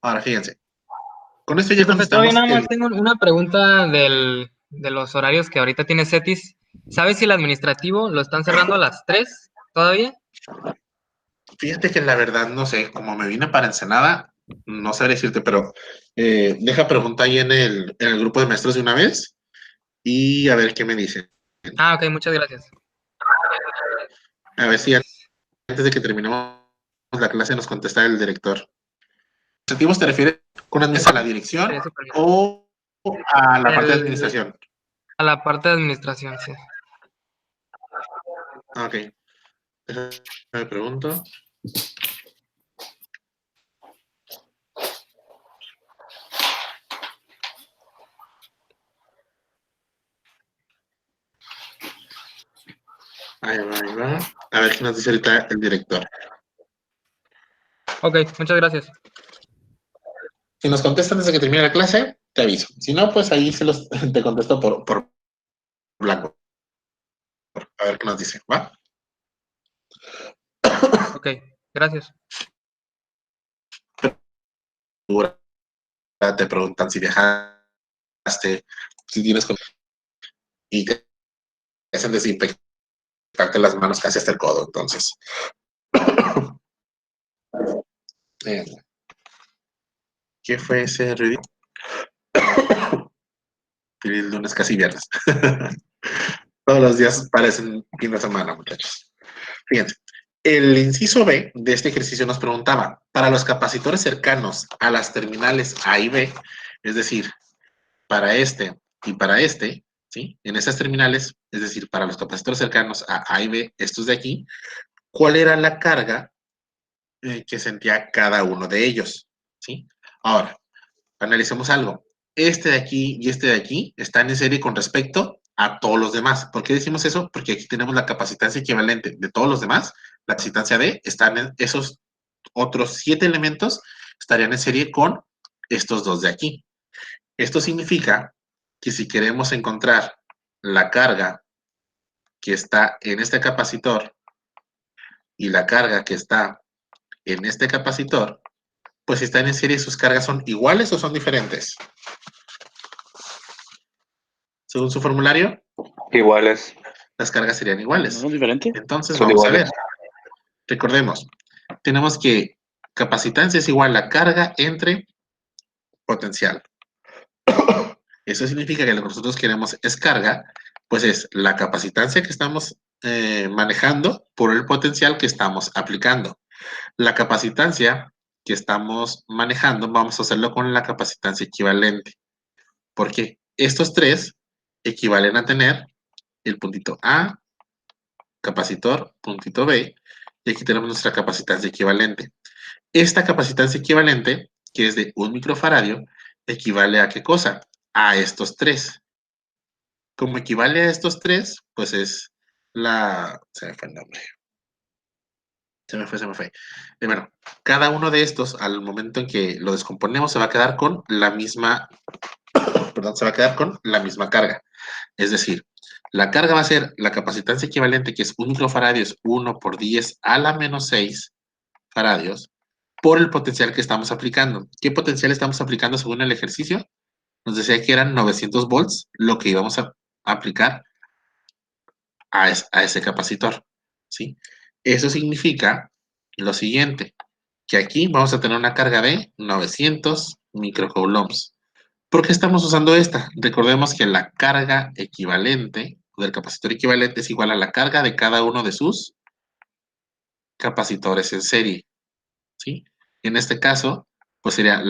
Ahora, fíjense. Con esto ya Profe, todavía contestamos nada más el... tengo una pregunta de los horarios que ahorita tiene CETIS. ¿Sabes si el administrativo lo están cerrando a las 3 todavía? Fíjate que la verdad no sé, como me vine para Ensenada, no sabré decirte, pero deja pregunta ahí en el grupo de maestros de una vez y a ver qué me dicen. Ah, ok, muchas gracias. A ver si antes de que terminemos la clase nos contesta el director. ¿Administrativos te refieres con a la dirección Estaría súper bien. o a la parte de El- administración? a la parte de administración, sí. Ok. Me pregunto. Ahí va, ahí va. A ver qué nos dice ahorita el director. Ok, muchas gracias. Si nos contestan desde que termine la clase, te aviso. Si no, pues ahí te contesto por Blackboard. A ver qué nos dice, ¿va? Ok, gracias. Te preguntan si viajaste, si tienes y te hacen desinfectarte las manos casi hasta el codo. Entonces, eh, ¿qué fue ese ruido? El lunes casi viernes. Todos los días parecen fin de semana, muchachos. Fíjense, el inciso B de este ejercicio nos preguntaba, para los capacitores cercanos a las terminales A y B, es decir, para este y para este, ¿sí? En esas terminales, es decir, para los capacitores cercanos a A y B, estos de aquí, ¿cuál era la carga que sentía cada uno de ellos? ¿Sí? Ahora, analicemos algo. Este de aquí y este de aquí están en serie con respecto a todos los demás. ¿Por qué decimos eso? Porque aquí tenemos la capacitancia equivalente de todos los demás. La capacitancia D están en esos otros 7 elementos estarían en serie con estos dos de aquí. Esto significa que si queremos encontrar la carga que está en este capacitor y la carga que está en este capacitor, pues si están en serie, sus cargas son iguales o son diferentes. Según su formulario, Iguales. las cargas serían ¿No iguales. son diferentes? Entonces, Son vamos a iguales. ver. Recordemos, tenemos que capacitancia es igual a carga entre potencial. Eso significa que lo que nosotros queremos es carga, pues es la capacitancia que estamos manejando por el potencial que estamos aplicando. La capacitancia que estamos manejando, vamos a hacerlo con la capacitancia equivalente, porque estos tres equivalen a tener el puntito A, capacitor, puntito B, y aquí tenemos nuestra capacitancia equivalente. Esta capacitancia equivalente, que es de 1 microfaradio, equivale a ¿qué cosa? A estos tres. Como equivale a estos tres, pues es la... Se me fue el nombre. Se me fue. Bueno, cada uno de estos, al momento en que lo descomponemos, se va a quedar con la misma... Perdón, se va a quedar con la misma carga. Es decir, la carga va a ser la capacitancia equivalente, que es 1 microfaradio, es 1 por 10 a la menos 6 faradios, por el potencial que estamos aplicando. ¿Qué potencial estamos aplicando según el ejercicio? Nos decía que eran 900 volts lo que íbamos a aplicar a ese capacitor, ¿sí? Eso significa lo siguiente, que aquí vamos a tener una carga de 900 microcoulombs. ¿Por qué estamos usando esta? Recordemos que la carga equivalente, o del capacitor equivalente, es igual a la carga de cada uno de sus capacitores en serie, ¿sí? En este caso, pues sería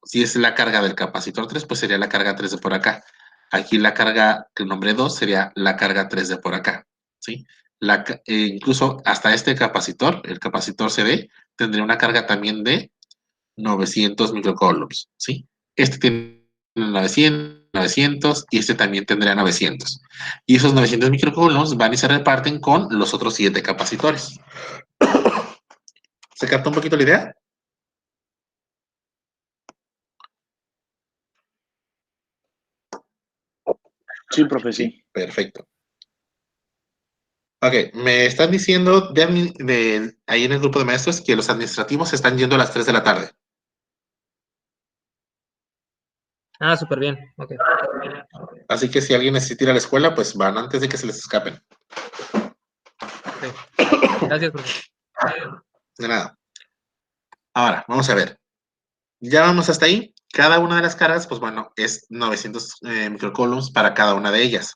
si es la carga del capacitor 3, pues sería la carga 3 de por acá. Aquí la carga, el nombre 2 sería la carga 3 de por acá, ¿sí? Incluso hasta este capacitor, el capacitor CD, tendría una carga también de 900 microcoulombs, ¿sí? Este tiene 900 y este también tendría 900. Y esos 900 microcoulombs van y se reparten con los otros 7 capacitores. ¿Se capta un poquito la idea? Sí, profe, sí. Perfecto. Ok, me están diciendo ahí en el grupo de maestros que los administrativos se están yendo a las 3 de la tarde. Ah, súper bien. Ok. Así que si alguien necesita ir a la escuela, pues van antes de que se les escapen. Gracias, profe. De nada. Ahora, vamos a ver. Ya vamos hasta ahí. Cada una de las cargas, pues bueno, es 900 microcoulombs para cada una de ellas.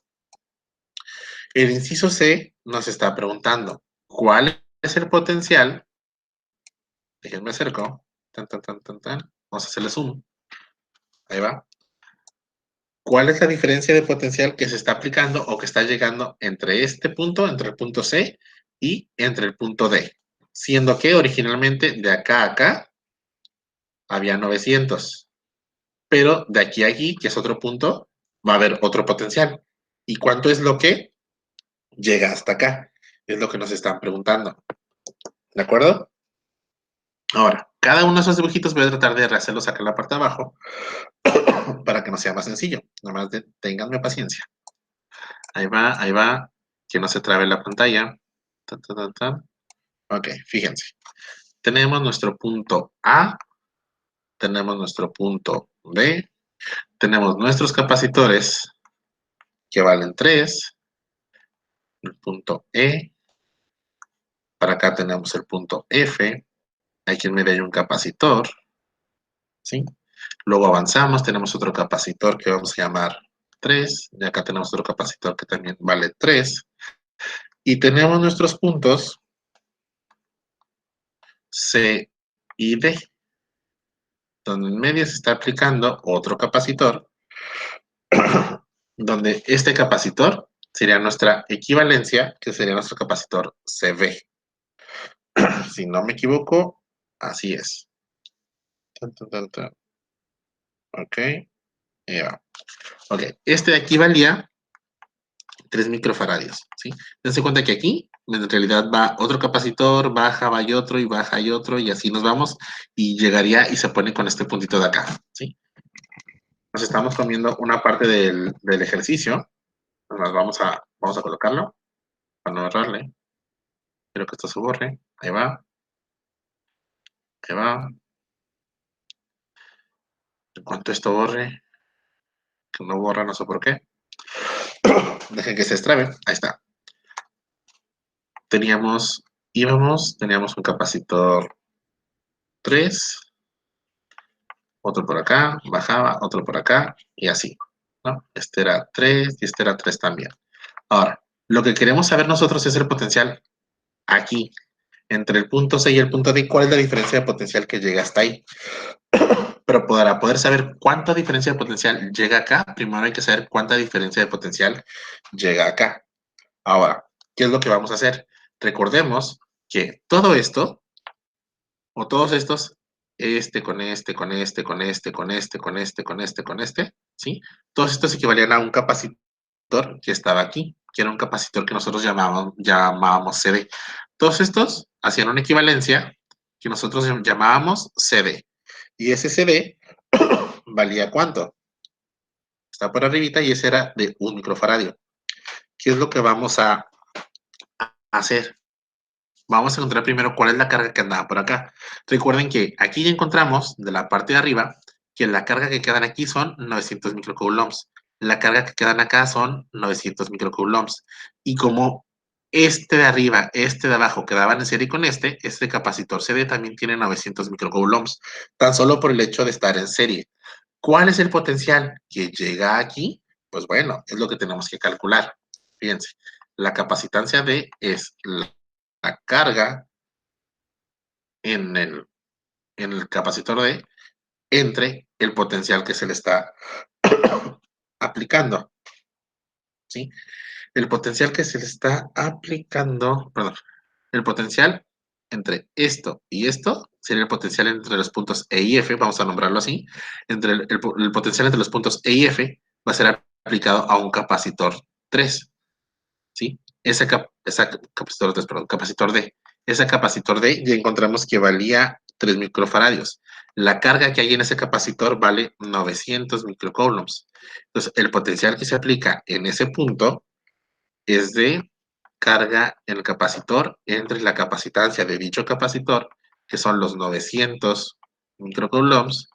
El inciso C nos está preguntando, ¿cuál es el potencial? Déjenme acerco. Tan, tan, tan, tan, tan. Vamos a hacerle zoom. Ahí va. ¿Cuál es la diferencia de potencial que se está aplicando o que está llegando entre este punto, entre el punto C y entre el punto D? Siendo que originalmente de acá a acá había 900. Pero de aquí a aquí, que es otro punto, va a haber otro potencial. ¿Y cuánto es lo que llega hasta acá? Es lo que nos están preguntando. ¿De acuerdo? Ahora, cada uno de esos dibujitos voy a tratar de rehacerlos acá en la parte de abajo para que no sea más sencillo. Nada más ténganme paciencia. Ahí va. Que no se trabe la pantalla. Tan, tan, tan, tan. Ok, fíjense. Tenemos nuestro punto A. Tenemos nuestro punto B. Tenemos nuestros capacitores que valen 3. El punto E. Para acá tenemos el punto F. Aquí en medio hay un capacitor. ¿Sí? Luego avanzamos, tenemos otro capacitor que vamos a llamar 3. Y acá tenemos otro capacitor que también vale 3. Y tenemos nuestros puntos C y D, donde en medio se está aplicando otro capacitor, donde este capacitor sería nuestra equivalencia, que sería nuestro capacitor CB. Si no me equivoco, así es. Tan, tan, tan, tan. Ok. Ahí va. Ok, este de aquí valía 3 microfaradios, ¿sí? Dense cuenta que aquí, en realidad, va otro capacitor, baja, va y otro, y baja y otro, y así nos vamos, y llegaría y se pone con este puntito de acá, ¿sí? Nos estamos comiendo una parte del ejercicio. Nos vamos a colocarlo para no errarle. Quiero que esto se borre. Ahí va. Ahí va. En cuanto esto borre, que no borra, no sé por qué. Dejen que se extrabe. Ahí está. Teníamos un capacitor 3, otro por acá, bajaba, otro por acá, y así, ¿no? Este era 3 y este era 3 también. Ahora, lo que queremos saber nosotros es el potencial aquí, entre el punto C y el punto D, ¿cuál es la diferencia de potencial que llega hasta ahí? Pero para poder saber cuánta diferencia de potencial llega acá, primero hay que saber cuánta diferencia de potencial llega acá. Ahora, ¿qué es lo que vamos a hacer? Recordemos que todo esto, o todos estos, con este, con este, con este, con este, con este, con este, con este, ¿sí? Todos estos equivalían a un capacitor que estaba aquí, que era un capacitor que nosotros llamábamos CD. Todos estos hacían una equivalencia que nosotros llamábamos CD. Y ese CD valía ¿cuánto? Está por arribita y ese era de 1 microfaradio. ¿Qué es lo que vamos a hacer? Vamos a encontrar primero cuál es la carga que andaba por acá. Recuerden que aquí ya encontramos de la parte de arriba que la carga que quedan aquí son 900 microcoulombs. La carga que quedan acá son 900 microcoulombs. Y como este de arriba, este de abajo quedaban en serie con este capacitor CD también tiene 900 microcoulombs, tan solo por el hecho de estar en serie. ¿Cuál es el potencial que llega aquí? Pues bueno, es lo que tenemos que calcular. Fíjense, la capacitancia D es la carga en el capacitor D entre el potencial que se le está aplicando. ¿Sí? El potencial que se le está aplicando, perdón, el potencial entre esto y esto sería el potencial entre los puntos E y F, vamos a nombrarlo así. Entre el potencial entre los puntos E y F va a ser aplicado a un capacitor 3. ¿Sí? Capacitor 3, perdón, capacitor D. Ese capacitor D ya encontramos que valía 3 microfaradios. La carga que hay en ese capacitor vale 900 microcoulombs. Entonces, el potencial que se aplica en ese punto es de carga en el capacitor entre la capacitancia de dicho capacitor, que son los 900 microcoulombs,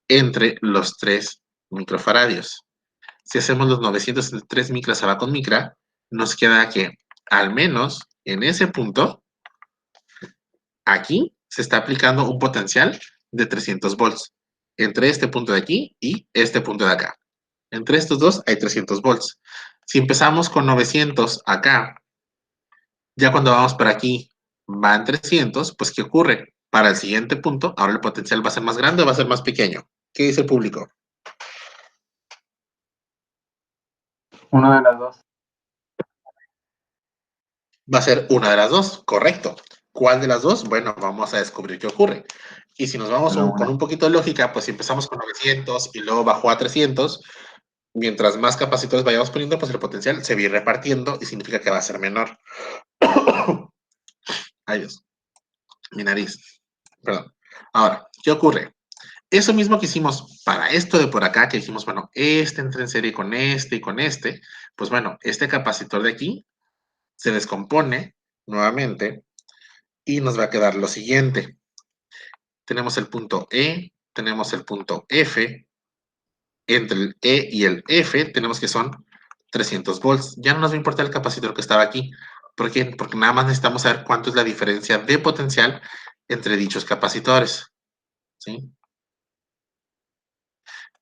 entre los 3 microfaradios. Si hacemos los 903 micras a la con micra, nos queda que al menos en ese punto, aquí se está aplicando un potencial de 300 volts. Entre este punto de aquí y este punto de acá. Entre estos dos hay 300 volts. Si empezamos con 900 acá, ya cuando vamos para aquí van 300, pues ¿qué ocurre? Para el siguiente punto, ahora el potencial va a ser más grande o va a ser más pequeño. ¿Qué dice el público? Una de las dos. Va a ser una de las dos, correcto. ¿Cuál de las dos? Bueno, vamos a descubrir qué ocurre. Y si nos vamos con un poquito de lógica, pues si empezamos con 900 y luego bajó a 300, mientras más capacitores vayamos poniendo, pues el potencial se va a ir repartiendo y significa que va a ser menor. Ay, Dios. Mi nariz. Perdón. Ahora, ¿qué ocurre? Eso mismo que hicimos para esto de por acá, que dijimos, bueno, este entra en serie con este y con este, pues bueno, este capacitor de aquí se descompone nuevamente y nos va a quedar lo siguiente. Tenemos el punto E, tenemos el punto F, entre el E y el F tenemos que son 300 volts. Ya no nos va a importar el capacitor que estaba aquí. ¿Por qué? Porque nada más necesitamos saber cuánto es la diferencia de potencial entre dichos capacitores. ¿Sí?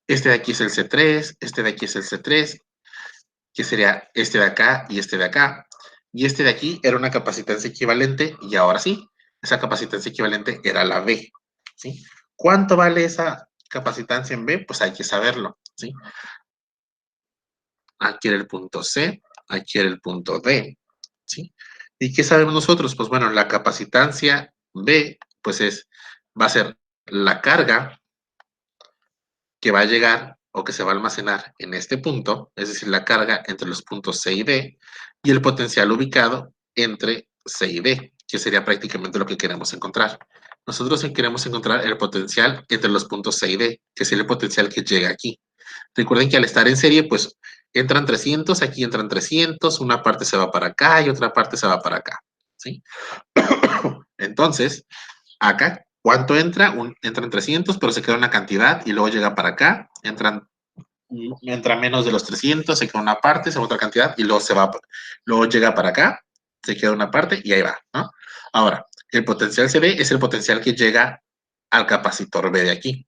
Este de aquí es el C3, este de aquí es el C3, que sería este de acá y este de acá. Y este de aquí era una capacitancia equivalente, y ahora sí, esa capacitancia equivalente era la B. ¿Sí? ¿Cuánto vale esa capacitancia en B? Pues hay que saberlo. ¿Sí? Aquí era el punto C, aquí era el punto D. ¿Sí? ¿Y qué sabemos nosotros? Pues bueno, la capacitancia B, pues va a ser la carga que va a llegar o que se va a almacenar en este punto, es decir, la carga entre los puntos C y D, y el potencial ubicado entre C y D, que sería prácticamente lo que queremos encontrar. Nosotros queremos encontrar el potencial entre los puntos C y D, que sería el potencial que llega aquí. Recuerden que al estar en serie, pues entran 300, aquí entran 300, una parte se va para acá y otra parte se va para acá. ¿Sí? Entonces, acá, ¿cuánto entra? Entran 300, pero se queda una cantidad y luego llega para acá, entra menos de los 300, se queda una parte, se va otra cantidad y luego llega para acá, se queda una parte y ahí va, ¿no? Ahora, el potencial CB es el potencial que llega al capacitor B de aquí.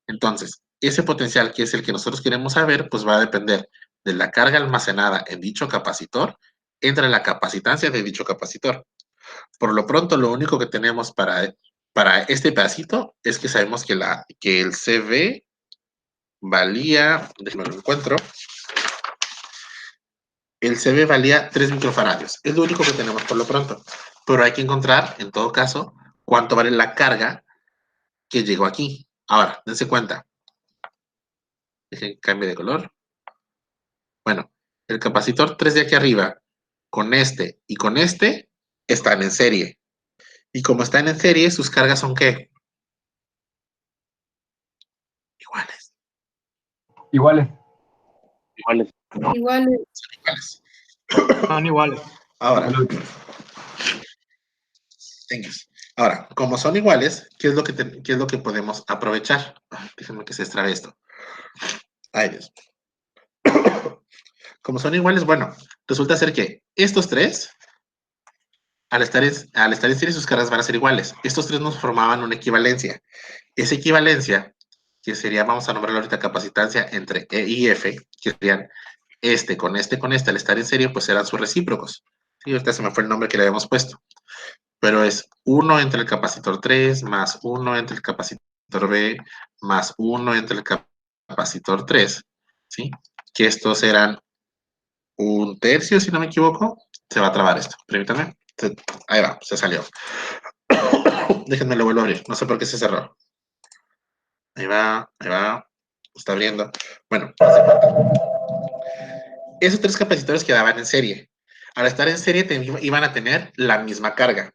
Entonces, ese potencial que es el que nosotros queremos saber, pues va a depender de la carga almacenada en dicho capacitor entre la capacitancia de dicho capacitor. Por lo pronto, lo único que tenemos para este pedacito es que sabemos que el CB valía, déjenme lo encuentro, el CB valía 3 microfaradios. Es lo único que tenemos por lo pronto. Pero hay que encontrar, en todo caso, cuánto vale la carga que llegó aquí. Ahora, dense cuenta. Dejen cambie de color. Bueno, el capacitor 3 de aquí arriba, con este y con este, están en serie. Y como están en serie, sus cargas son ¿qué? Iguales. Iguales. Iguales. Igual. Iguales. Son iguales. Ahora, ahora, como son iguales, ¿qué es lo que podemos aprovechar? Déjenme que se extrae esto. Ay, Dios. Como son iguales, bueno, resulta ser que estos tres, al estar en serie, sus cargas van a ser iguales. Estos tres nos formaban una equivalencia. Esa equivalencia, que sería, vamos a nombrarlo ahorita, capacitancia entre E y F, que serían este, al estar en serie, pues eran sus recíprocos. Sí, ahorita se me fue el nombre que le habíamos puesto. Pero es 1 entre el capacitor 3 más 1 entre el capacitor B más 1 entre el capacitor 3, ¿sí? Que estos eran un tercio, si no me equivoco. Se va a trabar esto, permítanme. Ahí va, se salió. Déjenme lo vuelvo a abrir, no sé por qué se cerró. Ahí va, está abriendo. Bueno, esos tres capacitores quedaban en serie. Al estar en serie iban a tener la misma carga.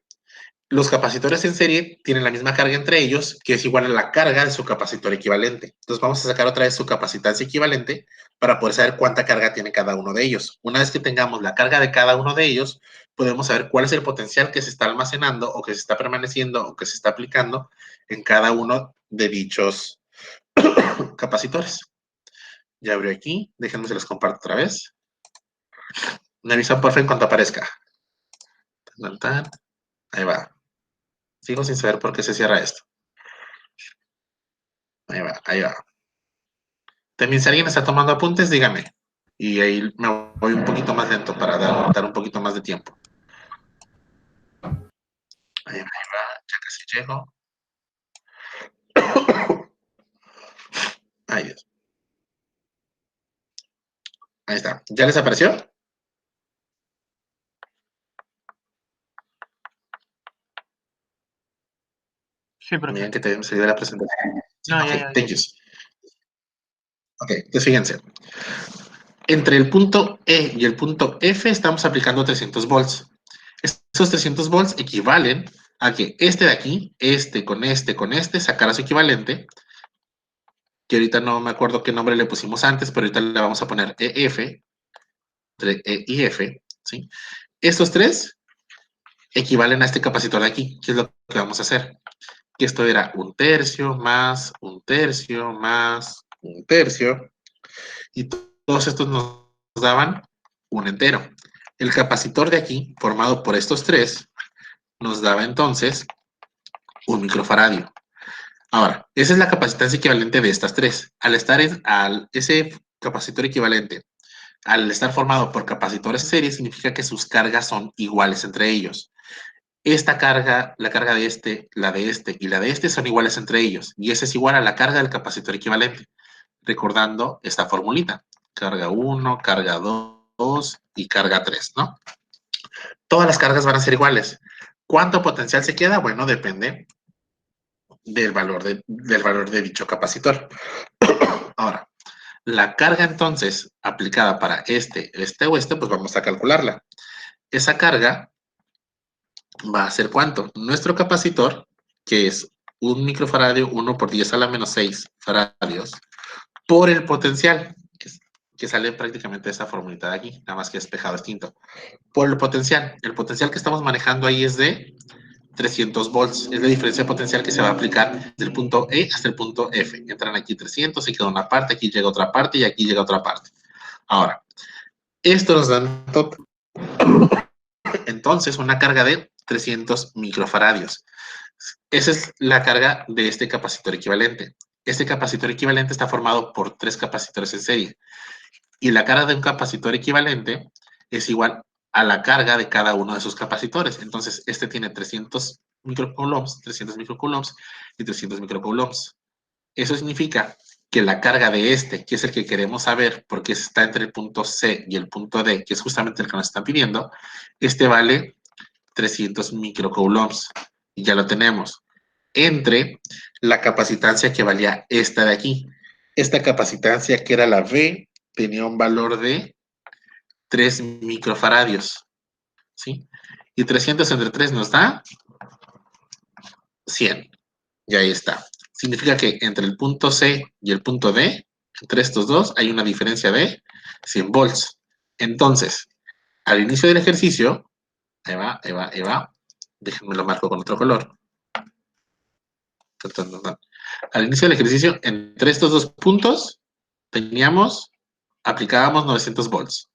los capacitores en serie tienen la misma carga entre ellos, que es igual a la carga de su capacitor equivalente. Entonces vamos a sacar otra vez su capacitancia equivalente para poder saber cuánta carga tiene cada uno de ellos. Una vez que tengamos la carga de cada uno de ellos, podemos saber cuál es el potencial que se está almacenando o que se está permaneciendo o que se está aplicando en cada uno de dichos capacitores. Ya abrió aquí, déjenme se los comparto otra vez. Me avisan por fin cuando aparezca. Ahí va. Sigo sin saber por qué se cierra esto. Ahí va, ahí va. También si alguien está tomando apuntes, dígame. Y ahí me voy un poquito más lento para dar un poquito más de tiempo. Ahí va, ya casi llego. Ahí es. Ahí está. ¿Ya les apareció? Sí, pero Miren que te salí de la presentación. no, Ok, ya. thank you. Ok, entonces fíjense. Entre el punto E y el punto F estamos aplicando 300 volts. Esos 300 volts equivalen a que este de aquí, este, sacara su equivalente, que ahorita no me acuerdo qué nombre le pusimos antes, pero ahorita le vamos a poner EF, entre E y F, ¿sí? Estos tres equivalen a este capacitor de aquí, que es lo que vamos a hacer. Que esto era 1/3 más 1/3 más 1/3, y todos estos nos daban un entero. El capacitor de aquí, formado por estos tres, nos daba entonces un microfaradio. Ahora, esa es la capacitancia equivalente de estas tres. Ese capacitor equivalente, al estar formado por capacitores en serie, significa que sus cargas son iguales entre ellos. Esta carga, la carga de este, la de este y la de este son iguales entre ellos. Y esa es igual a la carga del capacitor equivalente. Recordando esta formulita. Carga 1, carga 2 y carga 3, ¿no? Todas las cargas van a ser iguales. ¿Cuánto potencial se queda? Bueno, depende del valor de dicho capacitor. Ahora, la carga entonces aplicada para este o este, pues vamos a calcularla. Esa carga va a ser ¿cuánto? Nuestro capacitor, que es 1 microfaradio, 1 por 10 a la menos 6 faradios, por el potencial, que sale prácticamente de esa formulita de aquí, nada más que despejado distinto. Por el potencial que estamos manejando ahí es de 300 volts, es la diferencia potencial que se va a aplicar del punto E hasta el punto F. Entran aquí 300, y queda una parte, aquí llega otra parte y aquí llega otra parte. Ahora, esto nos da entonces una carga de 300 microfaradios. Esa es la carga de este capacitor equivalente. Este capacitor equivalente está formado por 3 capacitores en serie. Y la carga de un capacitor equivalente es igual a la carga de cada uno de sus capacitores. Entonces, este tiene 300 microcoulombs y 300 microcoulombs. Eso significa que la carga de este, que es el que queremos saber, porque está entre el punto C y el punto D, que es justamente el que nos están pidiendo, este vale 300 microcoulombs. Y ya lo tenemos. Entre la capacitancia que valía esta de aquí. Esta capacitancia, que era la V, tenía un valor de 3 microfaradios, ¿sí? Y 300 entre 3 nos da 100. Y ahí está. Significa que entre el punto C y el punto D, entre estos dos, hay una diferencia de 100 volts. Entonces, al inicio del ejercicio, ahí va. Déjenme lo marco con otro color. Al inicio del ejercicio, entre estos dos puntos, aplicábamos 900 volts.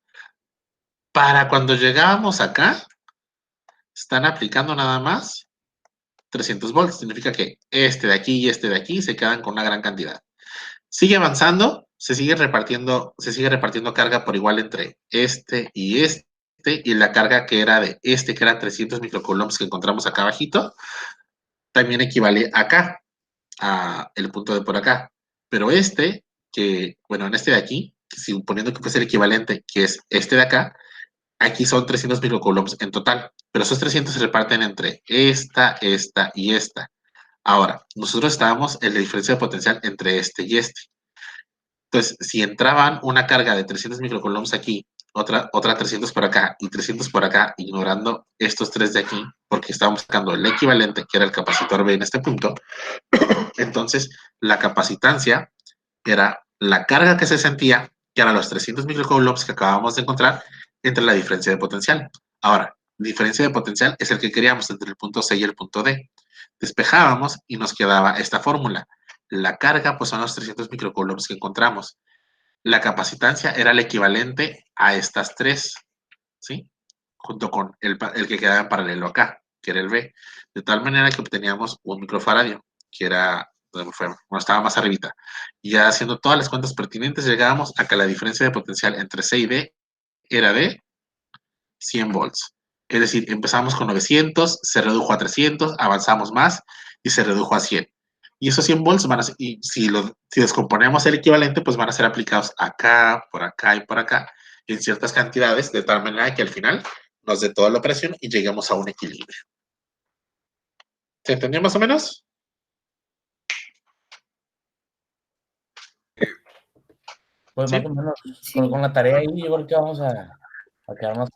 Para cuando llegábamos acá, están aplicando nada más 300 volts. Significa que este de aquí y este de aquí se quedan con una gran cantidad. Sigue avanzando, se sigue repartiendo carga por igual entre este, y la carga que era de este, que era 300 microcoulombs que encontramos acá abajito, también equivale acá, a el punto de por acá. Pero en este de aquí, suponiendo que fuese el equivalente, que es este de acá, aquí son 300 microcoulombs en total, pero esos 300 se reparten entre esta y esta. Ahora, nosotros estábamos en la diferencia de potencial entre este y este. Entonces, si entraban una carga de 300 microcoulombs aquí otra 300 por acá y 300 por acá, ignorando estos 3 de aquí, porque estábamos sacando el equivalente, que era el capacitor B en este punto. Entonces, la capacitancia era la carga que se sentía, que eran los 300 microcoulombs que acabamos de encontrar, entre la diferencia de potencial. Ahora, diferencia de potencial es el que queríamos entre el punto C y el punto D. Despejábamos y nos quedaba esta fórmula. La carga, pues son los 300 microcoulombs que encontramos. La capacitancia era el equivalente a estas 3, ¿sí? Junto con el que quedaba en paralelo acá, que era el B. De tal manera que obteníamos un microfaradio, que era, bueno, estaba más arribita. Y ya haciendo todas las cuentas pertinentes, llegábamos a que la diferencia de potencial entre C y D era de 100 volts. Es decir, empezamos con 900, se redujo a 300, avanzamos más y se redujo a 100. Y esos 100 volts van a ser, y si descomponemos el equivalente, pues van a ser aplicados acá y por acá, en ciertas cantidades, de tal manera que al final nos dé toda la operación y lleguemos a un equilibrio. ¿Se entendió más o menos? Pues ¿Sí? más o menos, con la tarea ahí, yo creo que vamos a quedarnos.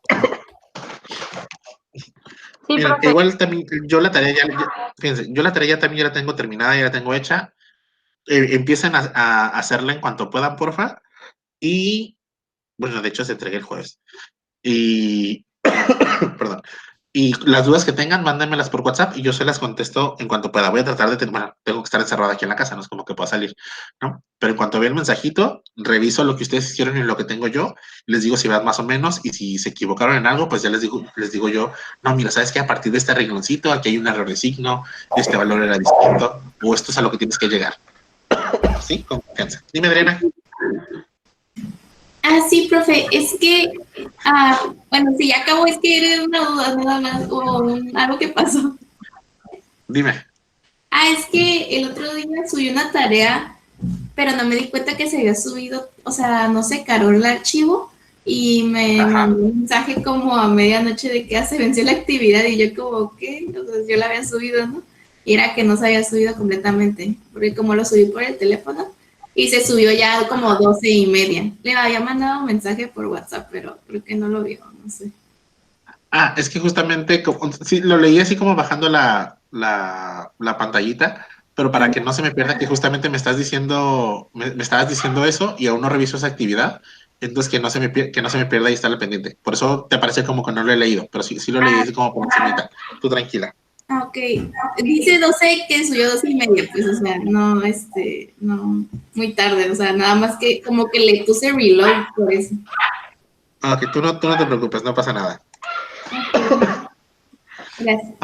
Sí, Miren, profe. igual también, yo la tarea fíjense, yo la tarea también ya la tengo terminada, ya la tengo hecha. Empiecen a hacerla en cuanto puedan, porfa. Y, bueno, de hecho se entregué el jueves. Y, perdón. Y las dudas que tengan, mándenmelas por WhatsApp y yo se las contesto en cuanto pueda. Voy a tratar de bueno, tengo que estar encerrado aquí en la casa, no es como que pueda salir, ¿no? Pero en cuanto vea el mensajito, reviso lo que ustedes hicieron y lo que tengo yo, les digo si van más o menos, y si se equivocaron en algo, pues ya les digo yo, no, mira, ¿sabes qué? A partir de este renglóncito, aquí hay un error de signo, este valor era distinto, o esto es a lo que tienes que llegar. ¿Sí? Con confianza. Dime, Adriana. Ah, sí, profe, es que, bueno, sí, ya acabó, es que era una duda nada más, o algo que pasó. Dime. Es que el otro día subí una tarea, pero no me di cuenta que se había subido, o sea, no se cargó el archivo y me mandó un mensaje como a medianoche de que se venció la actividad y yo como, ¿qué? Entonces yo la había subido, ¿no? Y era que no se había subido completamente, porque como lo subí por el teléfono, y se subió ya como 12:30. Le había mandado un mensaje por WhatsApp, pero creo que no lo vio, no sé. Es que justamente, sí, lo leí así como bajando la pantallita, pero para que no se me pierda que justamente me estabas diciendo eso y aún no reviso esa actividad, entonces que no se me pierda y estar al pendiente. Por eso te parece como que no lo he leído, pero sí lo leí así como por encimita. Tú tranquila. Ok. Dice 12 que subió 12:30, pues, o sea, no, no, muy tarde, o sea, nada más que como que le puse reload por eso. Ok, tú no te preocupes, no pasa nada. Gracias.